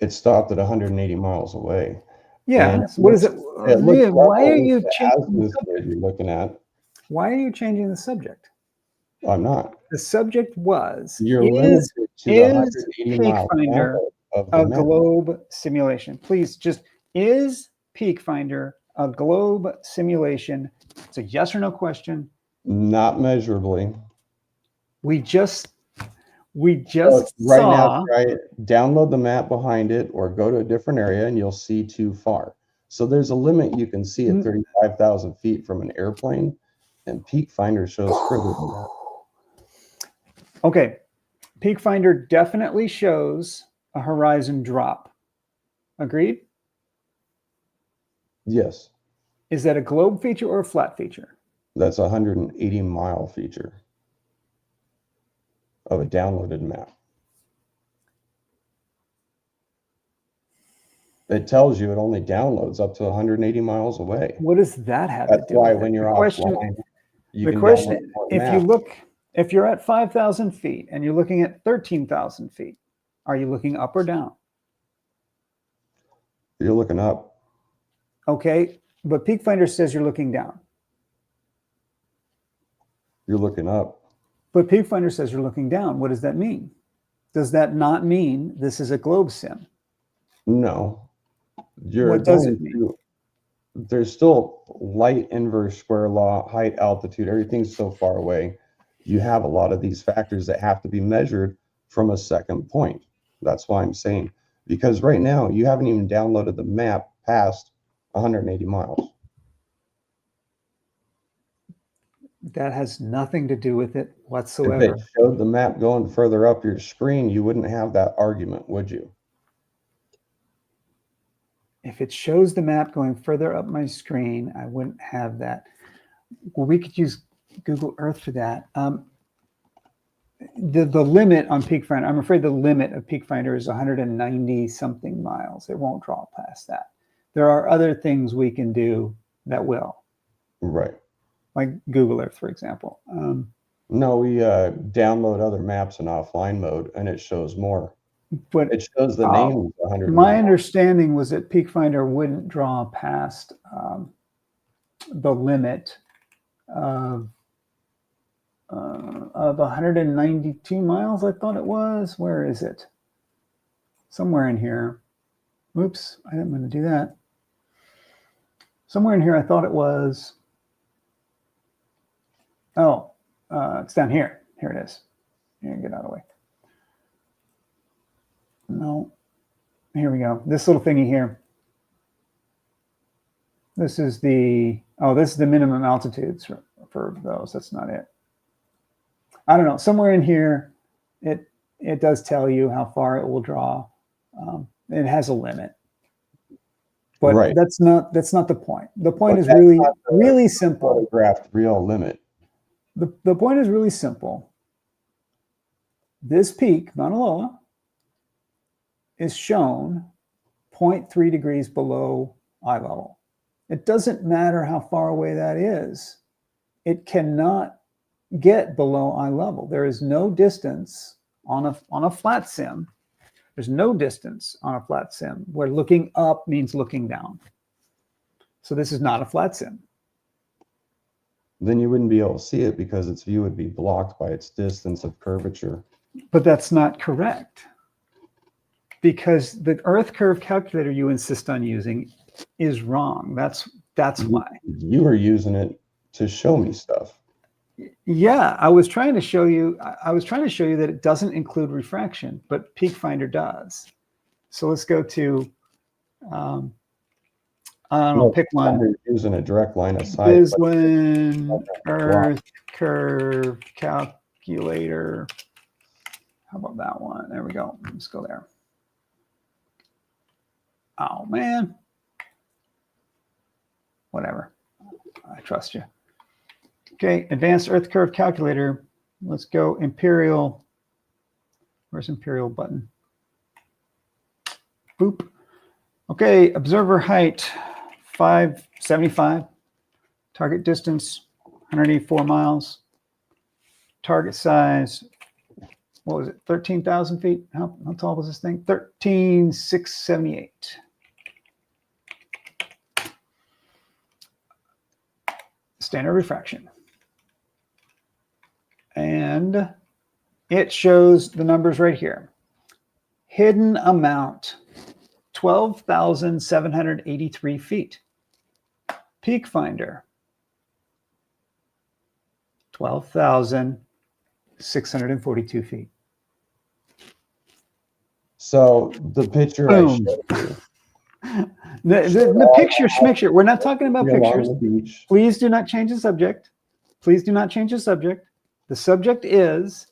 Speaker 2: It stopped at 180 miles away.
Speaker 1: Yeah. So what is it?
Speaker 2: Looks
Speaker 1: Why are
Speaker 2: level
Speaker 1: you
Speaker 2: with the
Speaker 1: changing the
Speaker 2: azimuth
Speaker 1: subject?
Speaker 2: grid you're looking at?
Speaker 1: Why are you changing the subject?
Speaker 2: I'm not.
Speaker 1: The subject was
Speaker 2: You're limited to the 180 mile
Speaker 1: Peakfinder
Speaker 2: of the
Speaker 1: a
Speaker 2: map.
Speaker 1: globe simulation? Please, just is Peakfinder a globe simulation? It's a yes or no question.
Speaker 2: Not measurably.
Speaker 1: We just
Speaker 2: Right
Speaker 1: saw.
Speaker 2: now, try it. Download the map behind it or go to a different area and you'll see too far. So there's a limit you can see at 35,000 feet from an airplane, and Peakfinder shows further than that.
Speaker 1: Okay, Peakfinder definitely shows a horizon drop. Agreed?
Speaker 2: Yes,
Speaker 1: Is that a globe feature or a flat feature?
Speaker 2: that's a 180 mile feature of a downloaded map. It tells you it only downloads up to 180 miles away.
Speaker 1: What does that have
Speaker 2: That's
Speaker 1: to do
Speaker 2: why
Speaker 1: with
Speaker 2: when
Speaker 1: it?
Speaker 2: you're
Speaker 1: The question,
Speaker 2: offline, you
Speaker 1: the
Speaker 2: can
Speaker 1: question,
Speaker 2: download more
Speaker 1: if you
Speaker 2: maps.
Speaker 1: look, if you're at 5,000 feet and you're looking at 13,000 feet, are you looking up or down?
Speaker 2: You're looking up.
Speaker 1: Okay, but Peakfinder says you're looking down.
Speaker 2: You're looking up.
Speaker 1: But Peakfinder says you're looking down. What does that mean? Does that not mean this is a globe sim?
Speaker 2: No. You're
Speaker 1: What does
Speaker 2: going
Speaker 1: it mean?
Speaker 2: to, there's still light inverse square law, height, altitude, everything's so far away. You have a lot of these factors that have to be measured from a second point. That's why I'm saying, because right now you haven't even downloaded the map past 180 miles.
Speaker 1: That has nothing to do with it
Speaker 2: If
Speaker 1: whatsoever.
Speaker 2: it showed the map going further up your screen, you wouldn't have that argument, would you?
Speaker 1: If it shows the map going further up my screen, I wouldn't have that. Well, we could use Google Earth for that. The limit on Peakfinder, I'm afraid the limit of Peakfinder is 190 something miles. It won't draw past that. There are other things we can do that will,
Speaker 2: Right.
Speaker 1: like Google Earth, for example.
Speaker 2: No, we download other maps in offline mode, and it shows more.
Speaker 1: But
Speaker 2: It shows the name. 100.
Speaker 1: my understanding was that Peakfinder wouldn't draw past the limit of 192 miles, I thought it was. Where is it? Somewhere in here. Oops, I didn't want to do that. Somewhere in here, I thought it was. Oh, it's down here. Here it is. Here, get out of the way. No, here we go. This little thingy here. This is the, oh, this is the minimum altitudes for those. That's not it. I don't know. Somewhere in here, it does tell you how far it will draw. It has a limit, but
Speaker 2: Right.
Speaker 1: that's not the point. The point
Speaker 2: But
Speaker 1: is
Speaker 2: that's
Speaker 1: really
Speaker 2: not the
Speaker 1: really simple.
Speaker 2: Photographed real limit.
Speaker 1: The point is really simple. This peak, Mauna Loa, is shown 0.3 degrees below eye level. It doesn't matter how far away that is. It cannot get below eye level. There is no distance on a flat sim. There's no distance on a flat sim where looking up means looking down. So this is not a flat sim.
Speaker 2: Then you wouldn't be able to see it because its view would be blocked by its distance of curvature.
Speaker 1: But that's not correct, because the Earth curve calculator you insist on using is wrong. That's why.
Speaker 2: You were using it to show me stuff.
Speaker 1: Yeah, I was trying to show you that it doesn't include refraction, but Peakfinder does. So let's go to I don't know, pick one.
Speaker 2: You're using a direct line of sight.
Speaker 1: Bislin Earth curve calculator. How about that one? There we go. Let's go there. Oh man. Whatever. I trust you. Okay, advanced Earth curve calculator. Let's go imperial. Where's imperial button? Boop. Okay, observer height 575. Target distance 184 miles. Target size, what was it? 13,000 feet? How tall was this thing? 13,678. Standard refraction. And it shows the numbers right here. Hidden amount, 12,783 feet. Peakfinder, 12,642 feet.
Speaker 2: So the picture I showed you.
Speaker 1: The picture schmicture. We're not talking about pictures.
Speaker 2: Along the beach.
Speaker 1: Please do not change the subject. Please do not change the subject. The subject is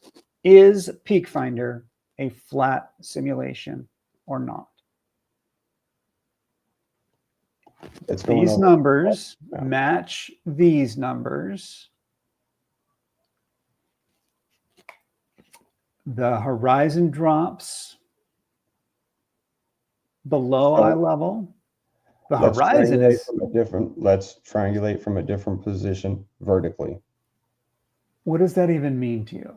Speaker 1: Peakfinder a flat simulation or not? These numbers match these numbers. The horizon drops below eye level. The horizon is
Speaker 2: let's triangulate from a different position vertically.
Speaker 1: What does that even mean to you?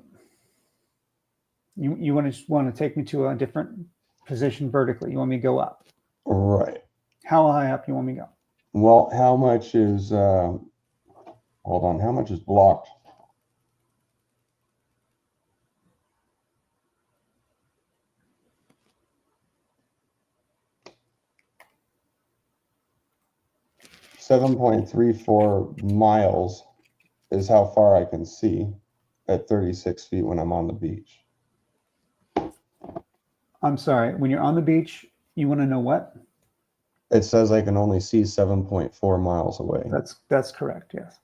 Speaker 1: You want to take me to a different position vertically? You want me to go up?
Speaker 2: Right.
Speaker 1: How high up you want me to go?
Speaker 2: Well, how much is hold on, how much is blocked? .34 miles is how far I can see at 36 feet when I'm on the beach.
Speaker 1: I'm sorry. When you're on the beach, you want to know what?
Speaker 2: It says I can only see 7.4 miles away.
Speaker 1: That's correct. Yes.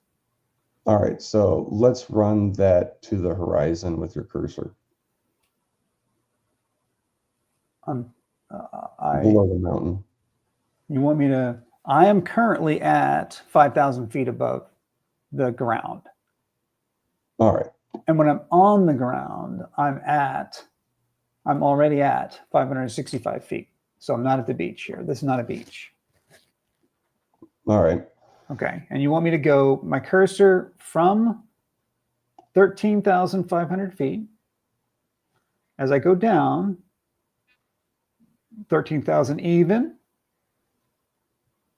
Speaker 2: All right, so let's run that to the horizon with your cursor. Below the mountain.
Speaker 1: You want me to? I am currently at 5,000 feet above the ground.
Speaker 2: All right.
Speaker 1: And when I'm on the ground, I'm already at 565 feet. So I'm not at the beach here. This is not a beach.
Speaker 2: All right.
Speaker 1: Okay. And you want me to go my cursor from 13,500 feet as I go down, 13,000 even,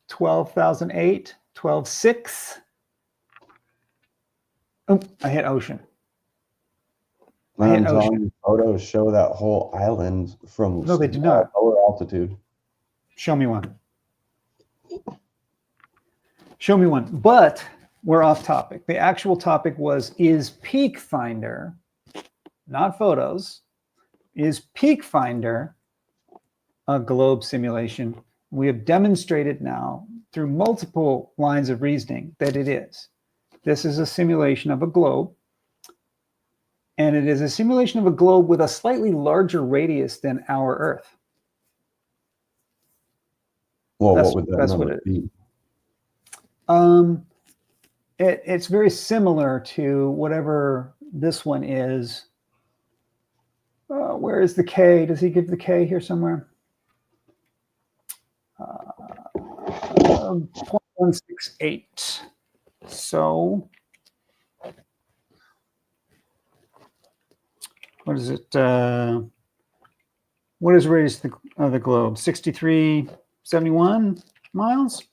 Speaker 1: 12,008, 12,6. Oh, I hit ocean.
Speaker 2: I'm telling you, photos show that whole island from
Speaker 1: No, they do not.
Speaker 2: lower altitude.
Speaker 1: Show me one. Show me one. But we're off topic. The actual topic was, is Peakfinder, not photos, is Peakfinder a globe simulation? We have demonstrated now through multiple lines of reasoning that it is. This is a simulation of a globe. And it is a simulation of a globe with a slightly larger radius than our Earth.
Speaker 2: Well, what would that number be?
Speaker 1: It's very similar to whatever this one is. Where is the K? Does he give the K here somewhere? 0.168. So what is it? What is the radius of the globe? 6371 miles?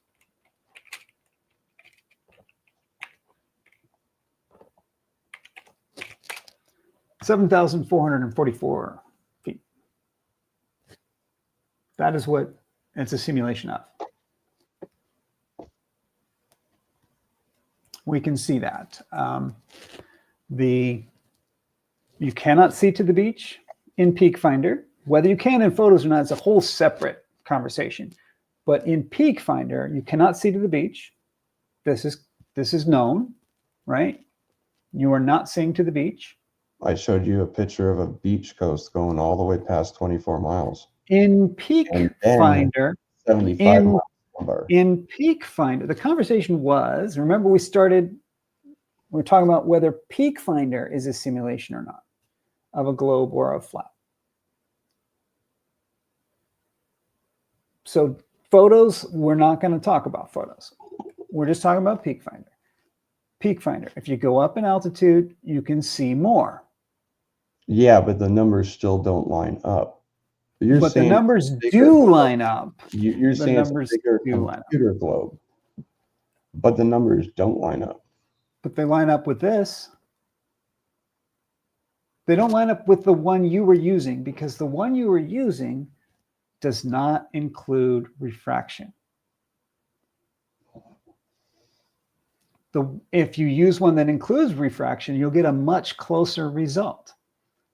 Speaker 1: (7,444 feet). That is what it's a simulation of. We can see that. You cannot see to the beach in Peakfinder. Whether you can in photos or not is a whole separate conversation. But in Peakfinder, you cannot see to the beach. This is known, right? You are not seeing to the beach.
Speaker 2: I showed you a picture of a beach coast going all the way past 24 miles.
Speaker 1: In Peakfinder,
Speaker 2: 75 miles.
Speaker 1: In Peakfinder, the conversation was, remember we were talking about whether Peakfinder is a simulation or not of a globe or a flat. So photos, we're not going to talk about photos. We're just talking about Peakfinder. Peakfinder, if you go up in altitude, you can see more.
Speaker 2: Yeah, but the numbers still don't line up.
Speaker 1: But the numbers do line up.
Speaker 2: You're saying it's a bigger computer globe, but the numbers don't line up.
Speaker 1: But they line up with this. They don't line up with the one you were using, because the one you were using does not include refraction. If you use one that includes refraction, you'll get a much closer result,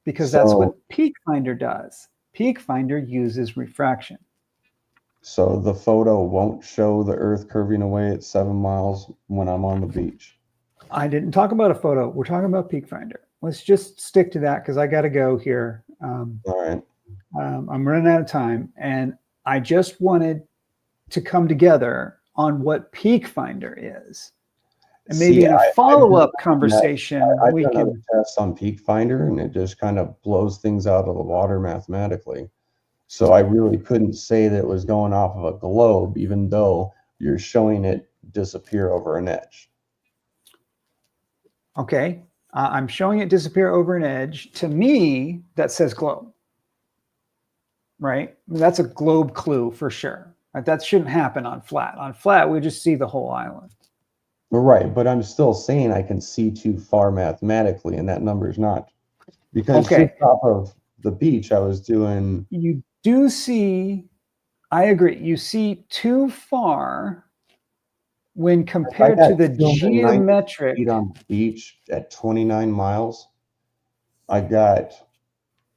Speaker 1: because that's what Peakfinder does. Peakfinder uses refraction.
Speaker 2: So the photo won't show the Earth curving away at 7 miles when I'm on the beach.
Speaker 1: I didn't talk about a photo. We're talking about Peakfinder. Let's just stick to that, because I got to go here.
Speaker 2: All right.
Speaker 1: I'm running out of time, and I just wanted to come together on what Peakfinder is. And maybe in a follow-up conversation, we can.
Speaker 2: I've done tests on Peakfinder, and it just kind of blows things out of the water mathematically. So I really couldn't say that it was going off of a globe, even though you're showing it disappear over an edge.
Speaker 1: Okay, I'm showing it disappear over an edge. To me, that says globe, right? That's a globe clue for sure. Right? That shouldn't happen on flat. On flat, we just see the whole island.
Speaker 2: Right, but I'm still saying I can see too far mathematically, and that number is not. Because just off of the beach, I was doing...
Speaker 1: You do see, I agree, you see too far when compared to the geometric...
Speaker 2: Feet on the beach at 29 miles, I got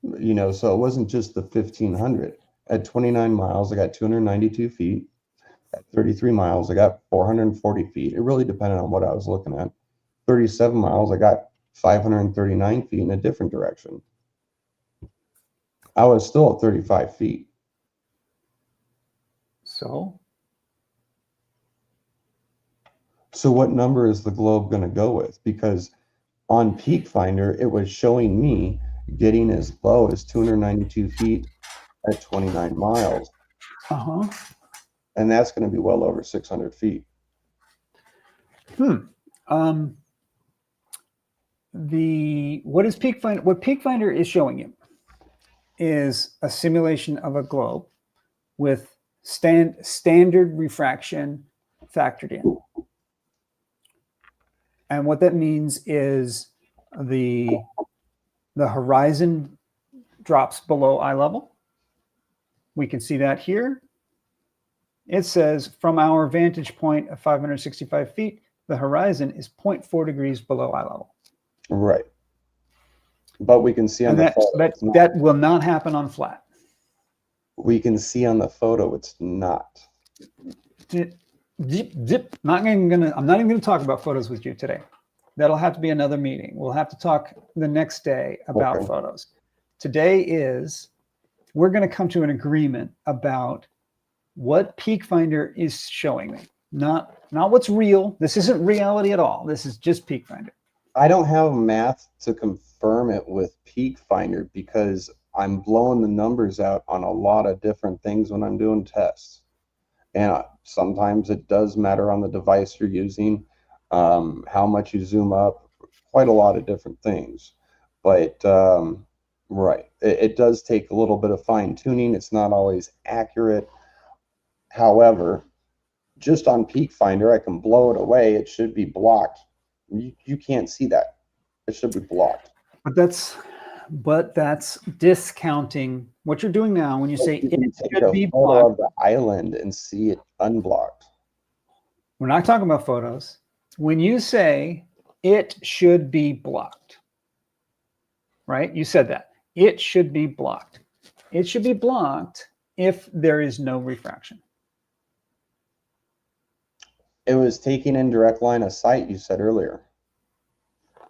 Speaker 2: So it wasn't just the 1500. At 29 miles, I got 292 feet. At 33 miles, I got 440 feet. It really depended on what I was looking at. 37 miles, I got 539 feet in a different direction. I was still at 35 feet.
Speaker 1: So
Speaker 2: what number is the globe going to go with? Because on Peakfinder, it was showing me getting as low as 292 feet at 29 miles.
Speaker 1: uh-huh.
Speaker 2: And that's going to be well over 600 feet.
Speaker 1: What Peakfinder is showing you is a simulation of a globe with standard refraction factored in. And what that means is the horizon drops below eye level. We can see that here. It says from our vantage point of 565 feet, the horizon is 0.4 degrees below eye level.
Speaker 2: Right. But we can see on
Speaker 1: And
Speaker 2: the photo.
Speaker 1: that will not happen on flat.
Speaker 2: We can see on the photo it's not.
Speaker 1: I'm not even gonna talk about photos with you today. That'll have to be another meeting. We'll have to talk the next day about photos. Today we're going to come to an agreement about what Peakfinder is showing me, not what's real. This isn't reality at all. This is just Peakfinder.
Speaker 2: I don't have math to confirm it with Peakfinder because I'm blowing the numbers out on a lot of different things when I'm doing tests. And sometimes it does matter on the device you're using, how much you zoom up, quite a lot of different things. But right, it does take a little bit of fine tuning. It's not always accurate. However, just on Peakfinder, I can blow it away. It should be blocked. You can't see that. It should be blocked.
Speaker 1: But that's discounting what you're doing now when you say
Speaker 2: You can take
Speaker 1: should be
Speaker 2: a photo
Speaker 1: blocked.
Speaker 2: of the island and see it unblocked.
Speaker 1: We're not talking about photos. When you say it should be blocked, right? You said that. It should be blocked. It should be blocked if there is no refraction.
Speaker 2: It was taking in direct line of sight, you said earlier.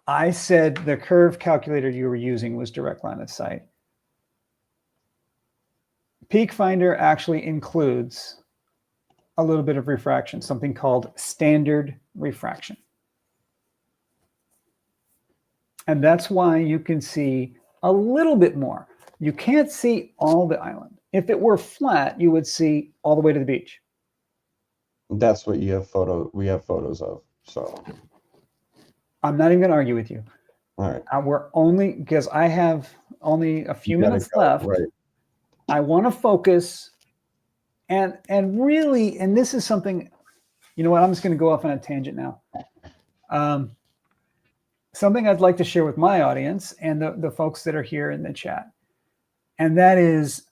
Speaker 1: I said the curve calculator you were using was direct line of sight. Peakfinder actually includes a little bit of refraction, something called standard refraction. And that's why you can see a little bit more. You can't see all the island. If it were flat, you would see all the way to the beach.
Speaker 2: That's what we have photos of. So
Speaker 1: I'm not even going to argue with you.
Speaker 2: all right.
Speaker 1: We're only, because I have only a few minutes left.
Speaker 2: Right.
Speaker 1: I want to focus and really, and this is something, you know what, I'm just going to go off on a tangent now. Something I'd like to share with my audience and the folks that are here in the chat. And that is,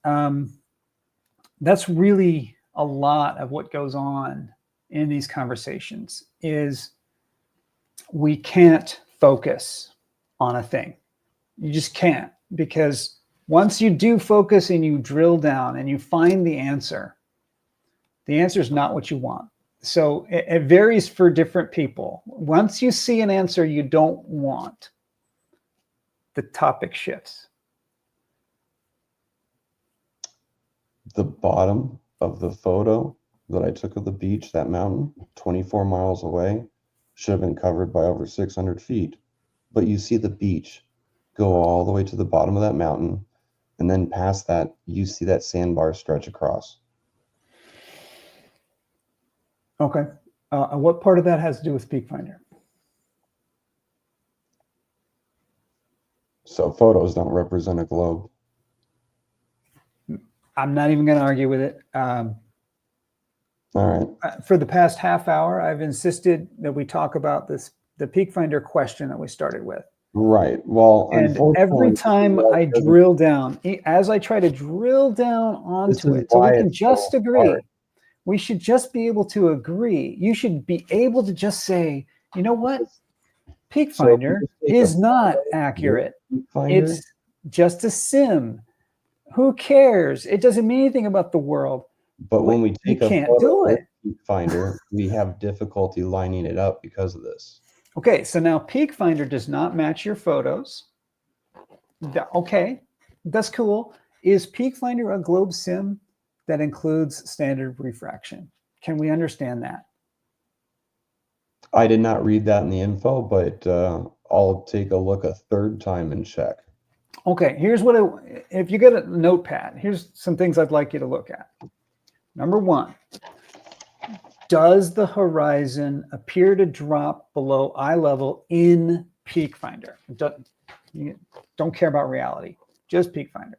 Speaker 1: that's really a lot of what goes on in these conversations is we can't focus on a thing. You just can't, because once you do focus and you drill down and you find the answer is not what you want. So it varies for different people. Once you see an answer you don't want, the topic shifts.
Speaker 2: The bottom of the photo that I took of the beach, that mountain, 24 miles away, should have been covered by over 600 feet. But you see the beach go all the way to the bottom of that mountain, and then past that, you see that sandbar stretch across.
Speaker 1: Okay. What part of that has to do with Peakfinder?
Speaker 2: So photos don't represent a globe.
Speaker 1: I'm not even going to argue with it.
Speaker 2: All right.
Speaker 1: For the past half hour, I've insisted that we talk about the Peakfinder question that we started with.
Speaker 2: Right. Well,
Speaker 1: and every time I drill down, as I try to drill down onto it, so we can just agree. Hard. We should just be able to agree. You should be able to just say, you know what? Peakfinder is not accurate.
Speaker 2: Peakfinder,
Speaker 1: just a sim. Who cares? It doesn't mean anything about the world.
Speaker 2: But when we
Speaker 1: You
Speaker 2: take a
Speaker 1: can't
Speaker 2: photo
Speaker 1: do
Speaker 2: with
Speaker 1: it.
Speaker 2: Peakfinder, we have difficulty lining it up because of this.
Speaker 1: Okay, so now Peakfinder does not match your photos. Okay, that's cool. Is Peakfinder a globe sim that includes standard refraction? Can we understand that?
Speaker 2: I did not read that in the info, but I'll take a look a third time and check.
Speaker 1: Okay, here's what if you get a notepad, here's some things I'd like you to look at. Number one, does the horizon appear to drop below eye level in Peakfinder? You don't care about reality, just Peakfinder.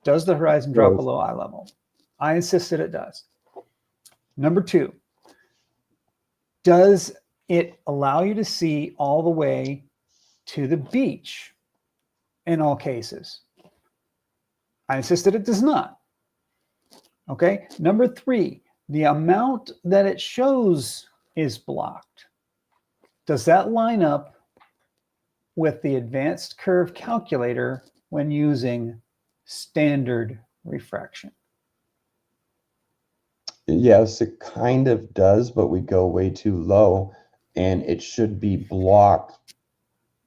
Speaker 1: Does the horizon drop below eye level? I insist that it does. Number two, does it allow you to see all the way to the beach in all cases? I insist that it does not. Okay. Number three, the amount that it shows is blocked. Does that line up with the advanced curve calculator when using standard refraction?
Speaker 2: Yes, it kind of does, but we go way too low and it should be blocked.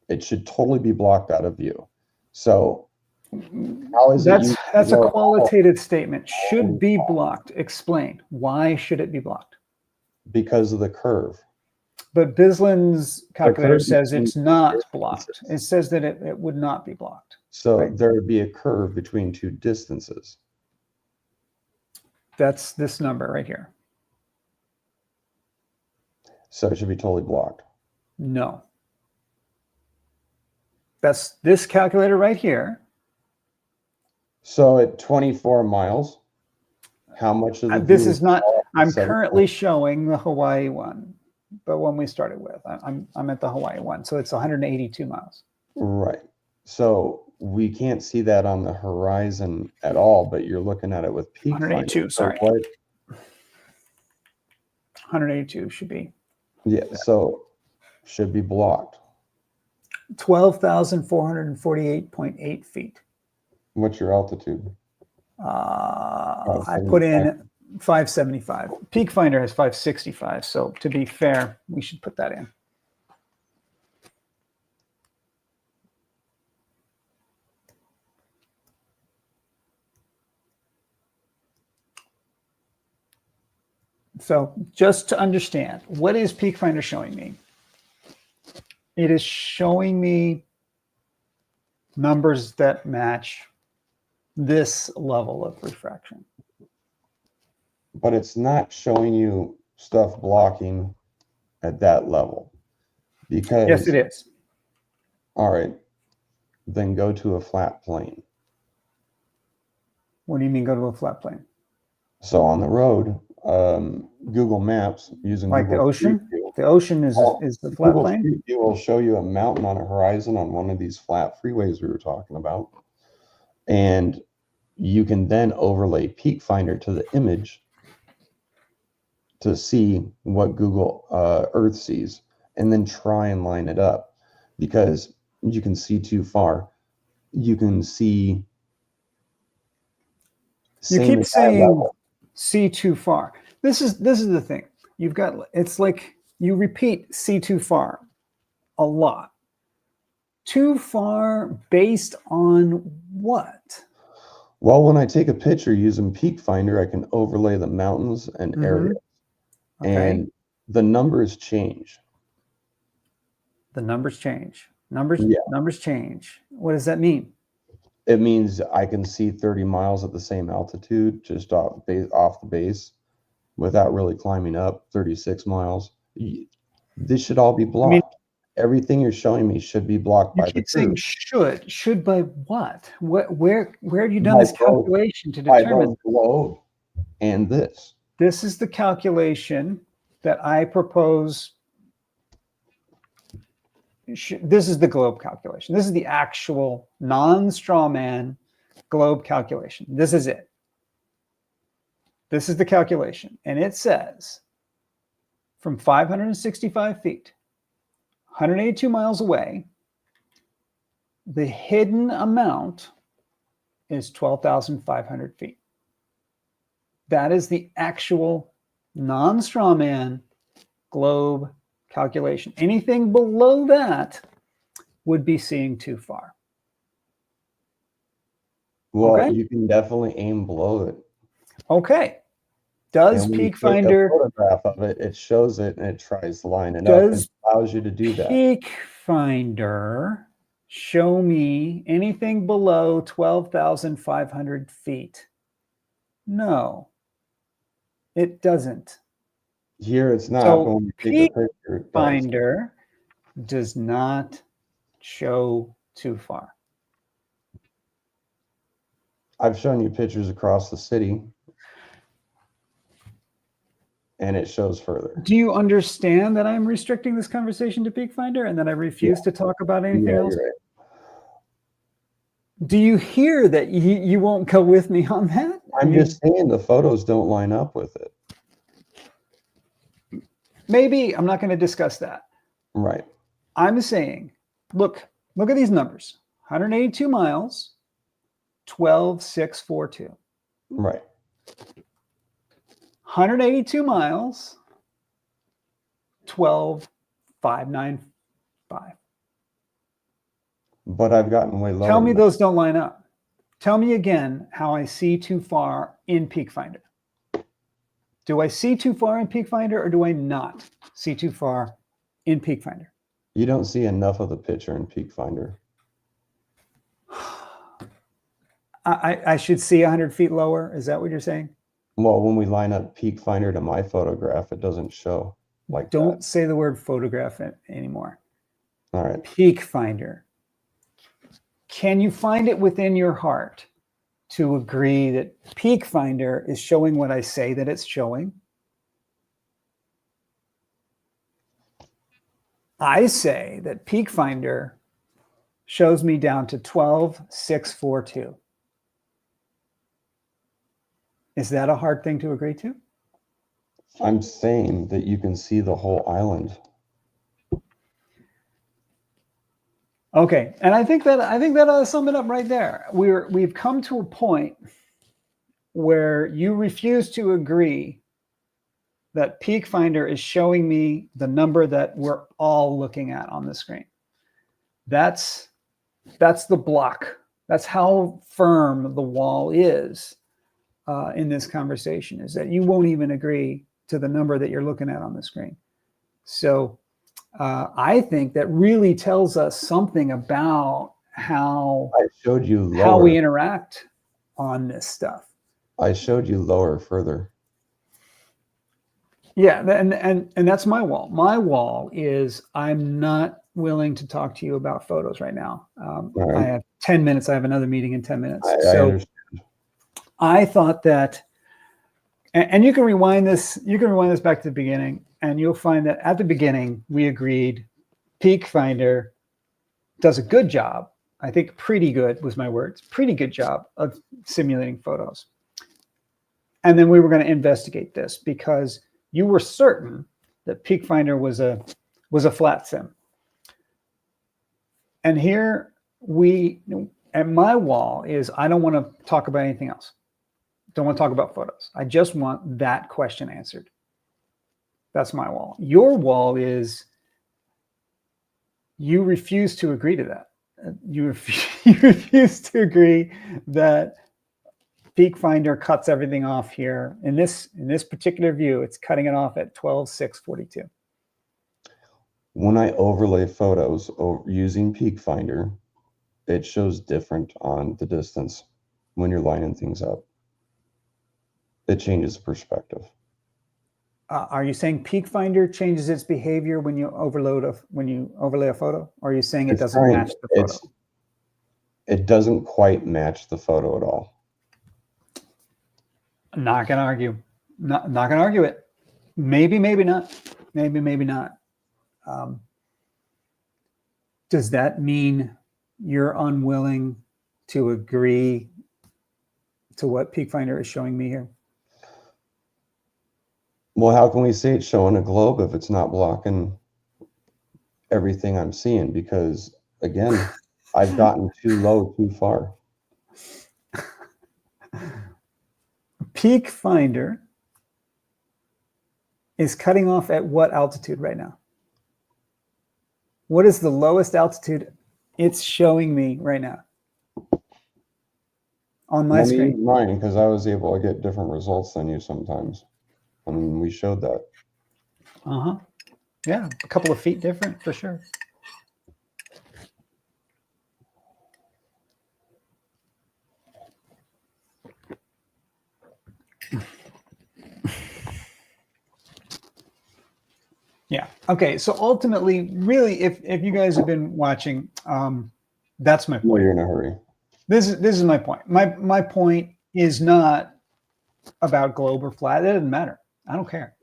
Speaker 2: It should totally be blocked out of view. So how is it?
Speaker 1: That's a qualitative statement. Should be blocked. Explain. Why should it be blocked?
Speaker 2: Because of the curve.
Speaker 1: But Bislin's calculator
Speaker 2: curve
Speaker 1: says it's
Speaker 2: between
Speaker 1: not
Speaker 2: distances.
Speaker 1: blocked. It says that it would not be blocked.
Speaker 2: So
Speaker 1: Right.
Speaker 2: there would be a curve between two distances.
Speaker 1: That's this number right here.
Speaker 2: So it should be totally blocked.
Speaker 1: No. That's this calculator right here.
Speaker 2: So at 24 miles, how much of the
Speaker 1: This
Speaker 2: view
Speaker 1: is not, I'm
Speaker 2: 7
Speaker 1: currently showing the Hawaii one, the one we started with. I'm at the Hawaii one. So it's 182 miles.
Speaker 2: Right. So we can't see that on the horizon at all, but you're looking at it with Peakfinder.
Speaker 1: 182, sorry.
Speaker 2: So
Speaker 1: 182 should be.
Speaker 2: Yeah, so should be blocked.
Speaker 1: 12,448.8 feet.
Speaker 2: What's your altitude?
Speaker 1: I put in 575. Peakfinder has 565. So to be fair, we should put that in. So just to understand, what is Peakfinder showing me? It is showing me numbers that match this level of refraction.
Speaker 2: But it's not showing you stuff blocking at that level. Because
Speaker 1: Yes, it is.
Speaker 2: All right, then go to a flat plane.
Speaker 1: What do you mean go to a flat plane?
Speaker 2: So on the road, Google Maps using
Speaker 1: Like
Speaker 2: Google
Speaker 1: the ocean?
Speaker 2: Street View,
Speaker 1: The ocean is the flat
Speaker 2: Google
Speaker 1: plane?
Speaker 2: Street View will show you a mountain on a horizon on one of these flat freeways we were talking about. And you can then overlay Peakfinder to the image to see what Google Earth sees, and then try and line it up, because you can see too far. You can see.
Speaker 1: You keep saying see too far. This is the thing. You've got, it's like you repeat see too far a lot. Too far based on what?
Speaker 2: Well, when I take a picture using Peakfinder, I can overlay the mountains and areas,
Speaker 1: Okay.
Speaker 2: and the numbers change.
Speaker 1: The numbers change. Numbers change. What does that mean?
Speaker 2: It means I can see 30 miles at the same altitude, just off the base, without really climbing up. 36 miles. This should all be blocked. Everything you're showing me should be blocked by the
Speaker 1: keep saying
Speaker 2: curve.
Speaker 1: should by what? Where have you done this calculation to determine?
Speaker 2: By both globe and this.
Speaker 1: This is the calculation that I propose. This is the globe calculation. This is the actual non-straw man globe calculation. This is it. This is the calculation. And it says from 565 feet, 182 miles away, the hidden amount is 12,500 feet. That is the actual non-strawman globe calculation. Anything below that would be seeing too far.
Speaker 2: Well,
Speaker 1: Okay.
Speaker 2: you can definitely aim below it.
Speaker 1: Okay. Does
Speaker 2: And when you take a
Speaker 1: Peakfinder
Speaker 2: photograph of it, it shows it and it tries to line it up and
Speaker 1: does
Speaker 2: allows you to do that.
Speaker 1: Peakfinder show me anything below 12,500 feet? No, it doesn't.
Speaker 2: Here it's not,
Speaker 1: So
Speaker 2: but when you take a picture, it does.
Speaker 1: Peakfinder does not show too far.
Speaker 2: I've shown you pictures across the city and it shows further.
Speaker 1: Do you understand that I'm restricting this conversation to Peakfinder and that I refuse to talk about anything else?
Speaker 2: You're right.
Speaker 1: Do you hear that you won't go with me on that?
Speaker 2: I'm just saying the photos don't line up with it.
Speaker 1: Maybe I'm not going to discuss that.
Speaker 2: Right.
Speaker 1: I'm saying, look at these numbers. 182 miles, 12,642.
Speaker 2: Right.
Speaker 1: 182 miles, 12,595.
Speaker 2: But I've gotten way lower.
Speaker 1: Tell me those don't line up. Tell me again how I see too far in Peakfinder. Do I see too far in Peakfinder or do I not see too far in Peakfinder?
Speaker 2: You don't see enough of the picture in Peakfinder.
Speaker 1: I should see 100 feet lower. Is that what you're saying?
Speaker 2: Well, when we line up Peakfinder to my photograph, it doesn't show like
Speaker 1: Don't
Speaker 2: that.
Speaker 1: say the word photograph anymore.
Speaker 2: All right.
Speaker 1: Peakfinder. Can you find it within your heart to agree that Peakfinder is showing what I say that it's showing? I say that Peakfinder shows me down to 12,642. Is that a hard thing to agree to?
Speaker 2: I'm saying that you can see the whole island.
Speaker 1: Okay, and I think that ought to sum it up right there. We've come to a point where you refuse to agree that Peakfinder is showing me the number that we're all looking at on the screen. That's the block. That's how firm the wall is in this conversation, is that you won't even agree to the number that you're looking at on the screen. So I think that really tells us something about how
Speaker 2: I showed you lower.
Speaker 1: how we interact on this stuff.
Speaker 2: I showed you lower further.
Speaker 1: Yeah, and that's my wall. My wall is I'm not willing to talk to you about photos right now.
Speaker 2: Right.
Speaker 1: I have 10 minutes. I have another meeting in 10 minutes.
Speaker 2: I
Speaker 1: So
Speaker 2: understand.
Speaker 1: I thought that, and you can rewind this. You can rewind this back to the beginning, and you'll find that at the beginning we agreed Peakfinder does a good job. I think pretty good was my words. Pretty good job of simulating photos. And then we were going to investigate this because you were certain that Peakfinder was a flat sim. And here at my wall is I don't want to talk about anything else. Don't want to talk about photos. I just want that question answered. That's my wall. Your wall is you refuse to agree to that. You refuse to agree that Peakfinder cuts everything off here. In this particular view, it's cutting it off at 12,642.
Speaker 2: When I overlay photos using Peakfinder, it shows different on the distance when you're lining things up. It changes perspective.
Speaker 1: Are you saying Peakfinder changes its behavior when you overlay a photo? Or are you saying it doesn't match the photo?
Speaker 2: It doesn't quite match the photo at all.
Speaker 1: I'm not going to argue. Not going to argue it. Maybe, maybe not. Maybe, maybe not. Does that mean you're unwilling to agree to what Peakfinder is showing me here?
Speaker 2: Well, how can we say it's showing a globe if it's not blocking everything I'm seeing? Because again, I've gotten too low too far.
Speaker 1: Peakfinder is cutting off at what altitude right now? What is the lowest altitude it's showing me right now on my
Speaker 2: Let me use
Speaker 1: screen?
Speaker 2: mine because I was able to get different results than you sometimes. I mean, we showed that.
Speaker 1: Uh-huh. Yeah, a couple of feet different for sure. Yeah. Okay. So ultimately, really, if you guys have been watching, that's my
Speaker 2: No,
Speaker 1: point.
Speaker 2: you're in a hurry.
Speaker 1: This is my point. My point is not about globe or flat. It doesn't matter. I don't care.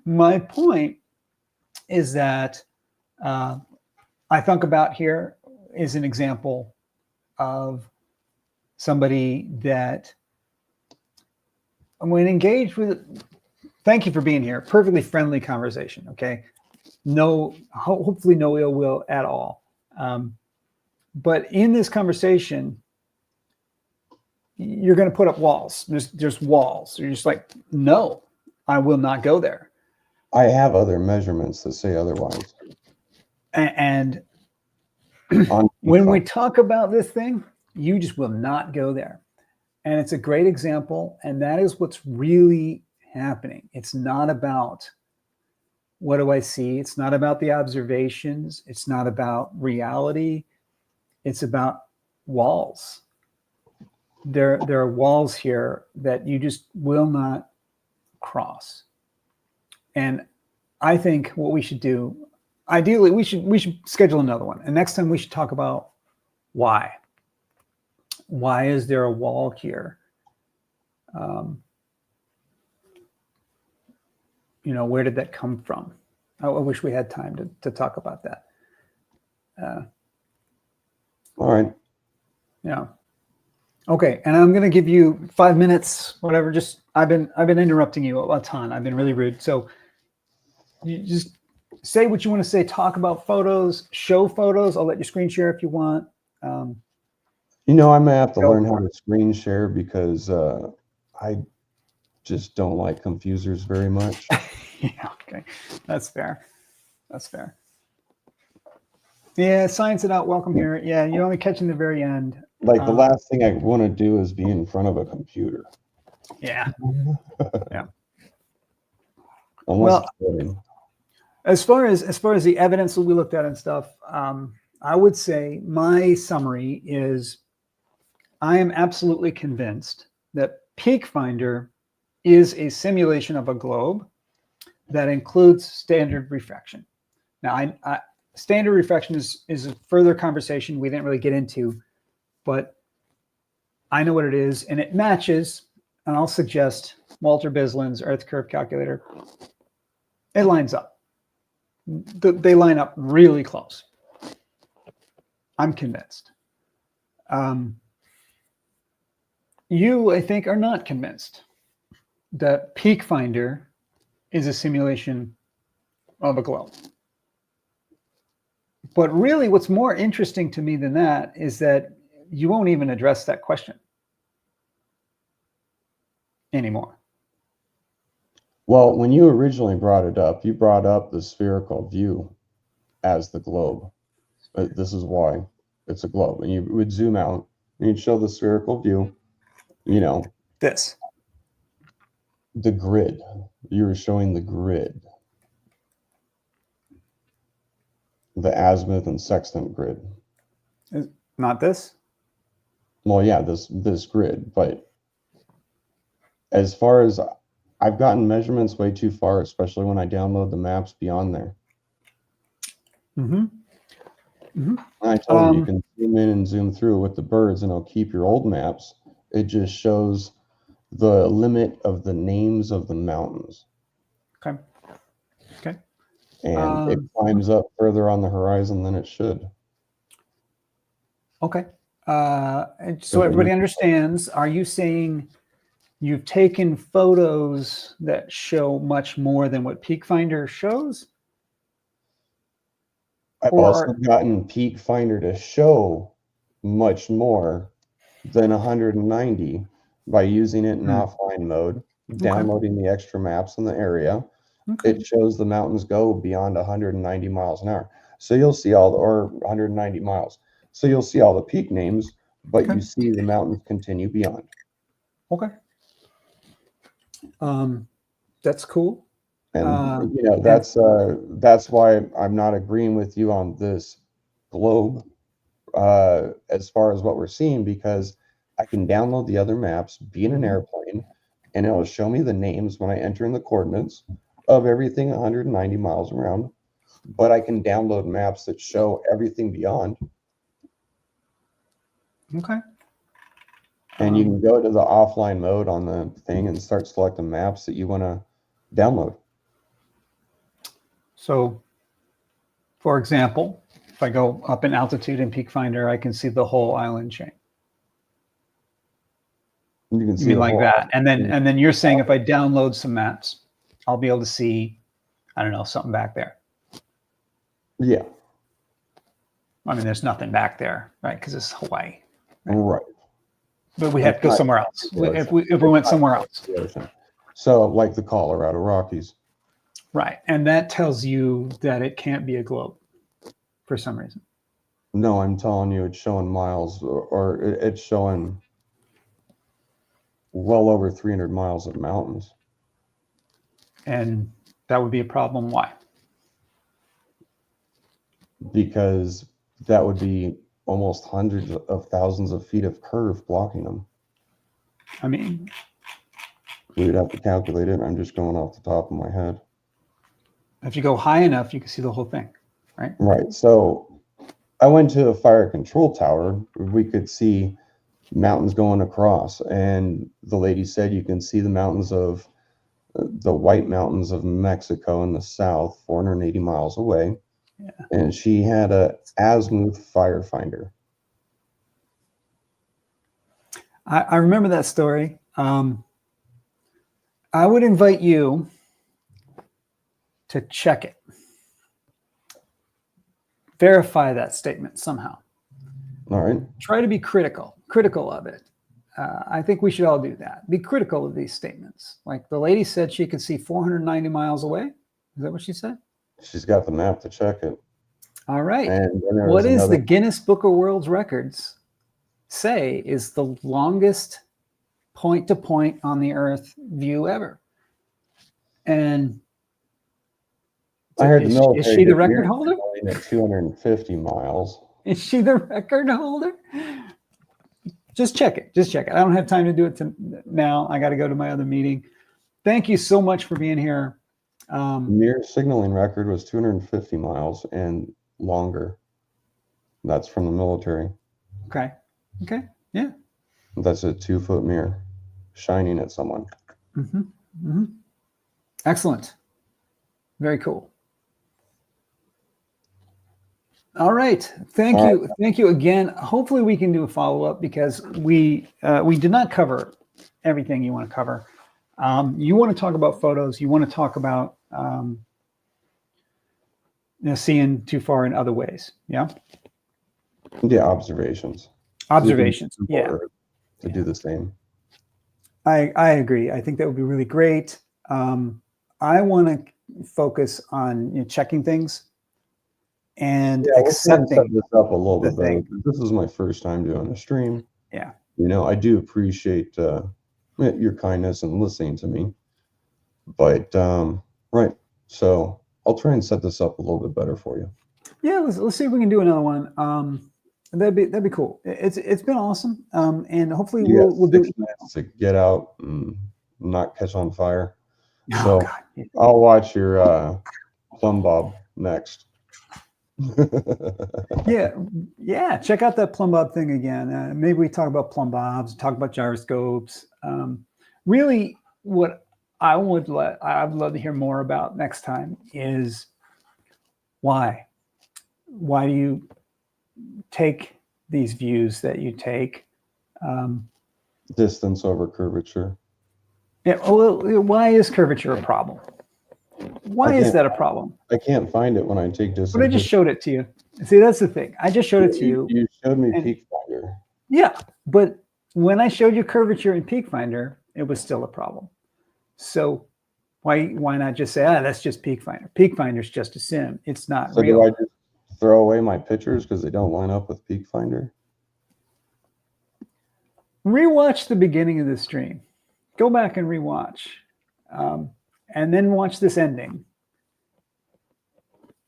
Speaker 1: My point is that I think about here is an example of somebody that when engaged with. Thank you for being here. Perfectly friendly conversation. Okay. No, hopefully no ill will at all. But in this conversation, you're going to put up walls. There's walls. You're just like, no, I will not go there.
Speaker 2: I have other measurements that say otherwise.
Speaker 1: And
Speaker 2: On
Speaker 1: when we
Speaker 2: Peakfinder.
Speaker 1: talk about this thing, you just will not go there. And it's a great example. And that is what's really happening. It's not about what do I see? It's not about the observations. It's not about reality. It's about walls. There are walls here that you just will not cross. And I think what we should do, ideally, we should schedule another one. And next time we should talk about why. Why is there a wall here? Where did that come from? I wish we had time to talk about that.
Speaker 2: All right.
Speaker 1: Yeah. Okay, and I'm going to give you 5 minutes, whatever. Just I've been interrupting you a ton. I've been really rude. So you just say what you want to say. Talk about photos. Show photos. I'll let you screen share if you want.
Speaker 2: You know, I may have to
Speaker 1: Go
Speaker 2: learn how
Speaker 1: for
Speaker 2: to screen share because I just don't like confusers very much.
Speaker 1: Yeah. Okay, that's fair. That's fair. Yeah, science it out. Welcome here. Yeah, you only catching the very end.
Speaker 2: Like the last thing I want to do is be in front of a computer.
Speaker 1: Yeah. Yeah.
Speaker 2: Unless
Speaker 1: Well,
Speaker 2: it's coding.
Speaker 1: as far as the evidence that we looked at and stuff, I would say my summary is I am absolutely convinced that Peakfinder is a simulation of a globe that includes standard refraction. Now, standard refraction is a further conversation we didn't really get into, but I know what it is, and it matches, and I'll suggest Walter Bislin's Earth Curve Calculator. It lines up. They line up really close. I'm convinced. You, I think, are not convinced that Peakfinder is a simulation of a globe. But really, what's more interesting to me than that is that you won't even address that question anymore.
Speaker 2: Well, when you originally brought it up, you brought up the spherical view as the globe. But this is why it's a globe. And you would zoom out and you'd show the spherical view,
Speaker 1: This.
Speaker 2: the grid. You were showing the grid. The azimuth and sextant grid.
Speaker 1: Not this?
Speaker 2: Well, yeah, this grid. But as far as I've gotten measurements way too far, especially when I download the maps beyond there.
Speaker 1: Mm-hmm. Mm-hmm.
Speaker 2: I told you can zoom in and zoom through with the birds and it'll keep your old maps. It just shows the limit of the names of the mountains.
Speaker 1: Okay. Okay.
Speaker 2: And it climbs up further on the horizon than it should.
Speaker 1: Okay. So everybody understands, are you saying you've taken photos that show much more than what Peakfinder shows?
Speaker 2: I've also gotten Peakfinder to show much more than 190 by using it in offline mode, downloading the extra maps in the area.
Speaker 1: Okay.
Speaker 2: It shows the mountains go beyond 190 miles an hour. So you'll see or 190 miles. So you'll see all the peak names, but you see the mountains continue beyond.
Speaker 1: Okay. That's cool.
Speaker 2: And you know, that's why I'm not agreeing with you on this globe as far as what we're seeing, because I can download the other maps, be in an airplane, and it'll show me the names when I enter in the coordinates of everything 190 miles around. But I can download maps that show everything beyond.
Speaker 1: Okay.
Speaker 2: And you can go to the offline mode on the thing and start selecting maps that you want to download.
Speaker 1: So, for example, if I go up in altitude in Peakfinder, I can see the whole island chain.
Speaker 2: You can
Speaker 1: You
Speaker 2: see
Speaker 1: mean like that? And then you're saying if I download some maps, I'll be able to see, I don't know, something back there.
Speaker 2: Yeah.
Speaker 1: I mean, there's nothing back there, right? Because it's Hawaii.
Speaker 2: Right.
Speaker 1: But we have to go somewhere else. If we went somewhere else.
Speaker 2: So like the Colorado Rockies.
Speaker 1: Right. And that tells you that it can't be a globe for some reason.
Speaker 2: No, I'm telling you, it's showing miles, or it's showing well over 300 miles of mountains.
Speaker 1: And that would be a problem. Why?
Speaker 2: Because that would be almost hundreds of thousands of feet of curve blocking them.
Speaker 1: I mean,
Speaker 2: we'd have to calculate it. I'm just going off the top of my head.
Speaker 1: If you go high enough, you can see the whole thing, right?
Speaker 2: Right. So I went to a fire control tower. We could see mountains going across, and the lady said you can see the mountains of the White Mountains of Mexico in the south, 480 miles away.
Speaker 1: Yeah.
Speaker 2: And she had a azimuth firefinder.
Speaker 1: I remember that story. I would invite you to check it. Verify that statement somehow.
Speaker 2: All right.
Speaker 1: Try to be critical of it. I think we should all do that. Be critical of these statements. Like the lady said she could see 490 miles away. Is that what she said?
Speaker 2: She's got the map to check it.
Speaker 1: All right.
Speaker 2: And
Speaker 1: what is the Guinness Book of World Records say is the longest point-to-point on the Earth view ever? And
Speaker 2: I heard
Speaker 1: is she the record holder?
Speaker 2: At 250 miles.
Speaker 1: Is she the record holder? Just check it. Just check it. I don't have time to do it now. I got to go to my other meeting. Thank you so much for being here.
Speaker 2: Near signaling record was 250 miles and longer. That's from the military.
Speaker 1: Okay. Okay. Yeah.
Speaker 2: That's a 2-foot mirror shining at someone.
Speaker 1: Mm-hmm. Mm-hmm. Excellent. Very cool. All right. Thank you. Thank you again. Hopefully we can do a follow-up because we did not cover everything you want to cover. You want to talk about photos. You want to talk about seeing too far in other ways. Yeah.
Speaker 2: Yeah. Observations.
Speaker 1: Observations. Yeah.
Speaker 2: To do the same.
Speaker 1: I agree. I think that would be really great. I want to focus on checking things and accepting.
Speaker 2: We'll set this up a little bit better. This is my first time doing a stream.
Speaker 1: Yeah.
Speaker 2: You know, I do appreciate your kindness and listening to me. But right. So I'll try and set this up a little bit better for you.
Speaker 1: Yeah, let's see if we can do another one. That'd be cool. It's been awesome. And hopefully we'll do
Speaker 2: 6 minutes to get out and not catch on fire.
Speaker 1: Oh,
Speaker 2: so
Speaker 1: God.
Speaker 2: I'll watch your plumb bob next.
Speaker 1: yeah. Check out that plumb bob thing again. Maybe we talk about plumb bobs, talk about gyroscopes. Really, what I'd love to hear more about next time is why. Why do you take these views that you take?
Speaker 2: Distance over curvature.
Speaker 1: Yeah. Well, why is curvature a problem? Why is that a problem?
Speaker 2: I can't find it when I take distance.
Speaker 1: But I just showed it to you. See, that's the thing. I just showed it to you.
Speaker 2: You showed me
Speaker 1: and,
Speaker 2: Peakfinder.
Speaker 1: Yeah, but when I showed you curvature in Peakfinder, it was still a problem. So why not just say, that's just Peakfinder? Peakfinder's just a sim. It's not
Speaker 2: So
Speaker 1: real.
Speaker 2: do I just throw away my pictures because they don't line up with Peakfinder?
Speaker 1: Rewatch the beginning of the stream. Go back and rewatch. And then watch this ending.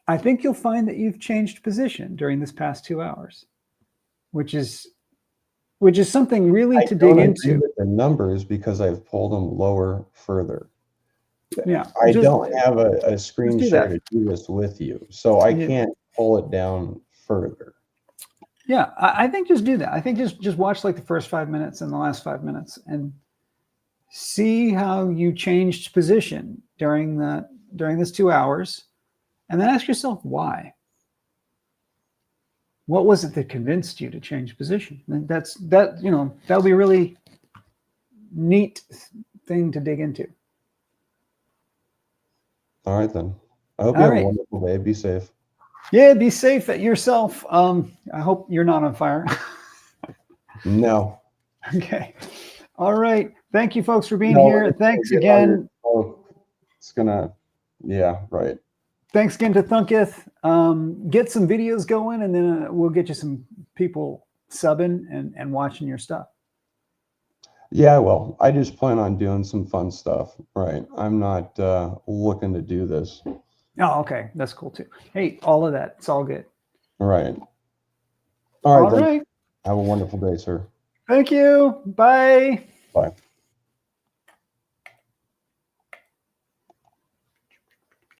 Speaker 1: I think you'll find that you've changed position during this past 2 hours, which is something really to dig into.
Speaker 2: With the numbers because I've pulled them lower further.
Speaker 1: Yeah,
Speaker 2: I don't have a screen share to do this with you, so I can't pull it down further.
Speaker 1: Yeah, I think just do that. I think just watch like the first 5 minutes and the last 5 minutes and see how you changed position during this 2 hours, and then ask yourself why. What was it that convinced you to change position? And that'll be a really neat thing to dig into.
Speaker 2: All right then. I hope you have a wonderful day. Be safe.
Speaker 1: Yeah, be safe at yourself. I hope you're not on fire.
Speaker 2: No.
Speaker 1: Okay. All right. Thank you, folks, for being here. Thanks again.
Speaker 2: It's gonna, yeah, right.
Speaker 1: Thanks again to Thunketh. Get some videos going, and then we'll get you some people subbing and watching your stuff.
Speaker 2: Yeah, well, I just plan on doing some fun stuff. Right. I'm not looking to do this.
Speaker 1: Oh, okay. That's cool too. Hey, all of that. It's all good.
Speaker 2: All right. All right.
Speaker 1: All right.
Speaker 2: Have a wonderful day, sir.
Speaker 1: Thank you. Bye.
Speaker 2: Bye.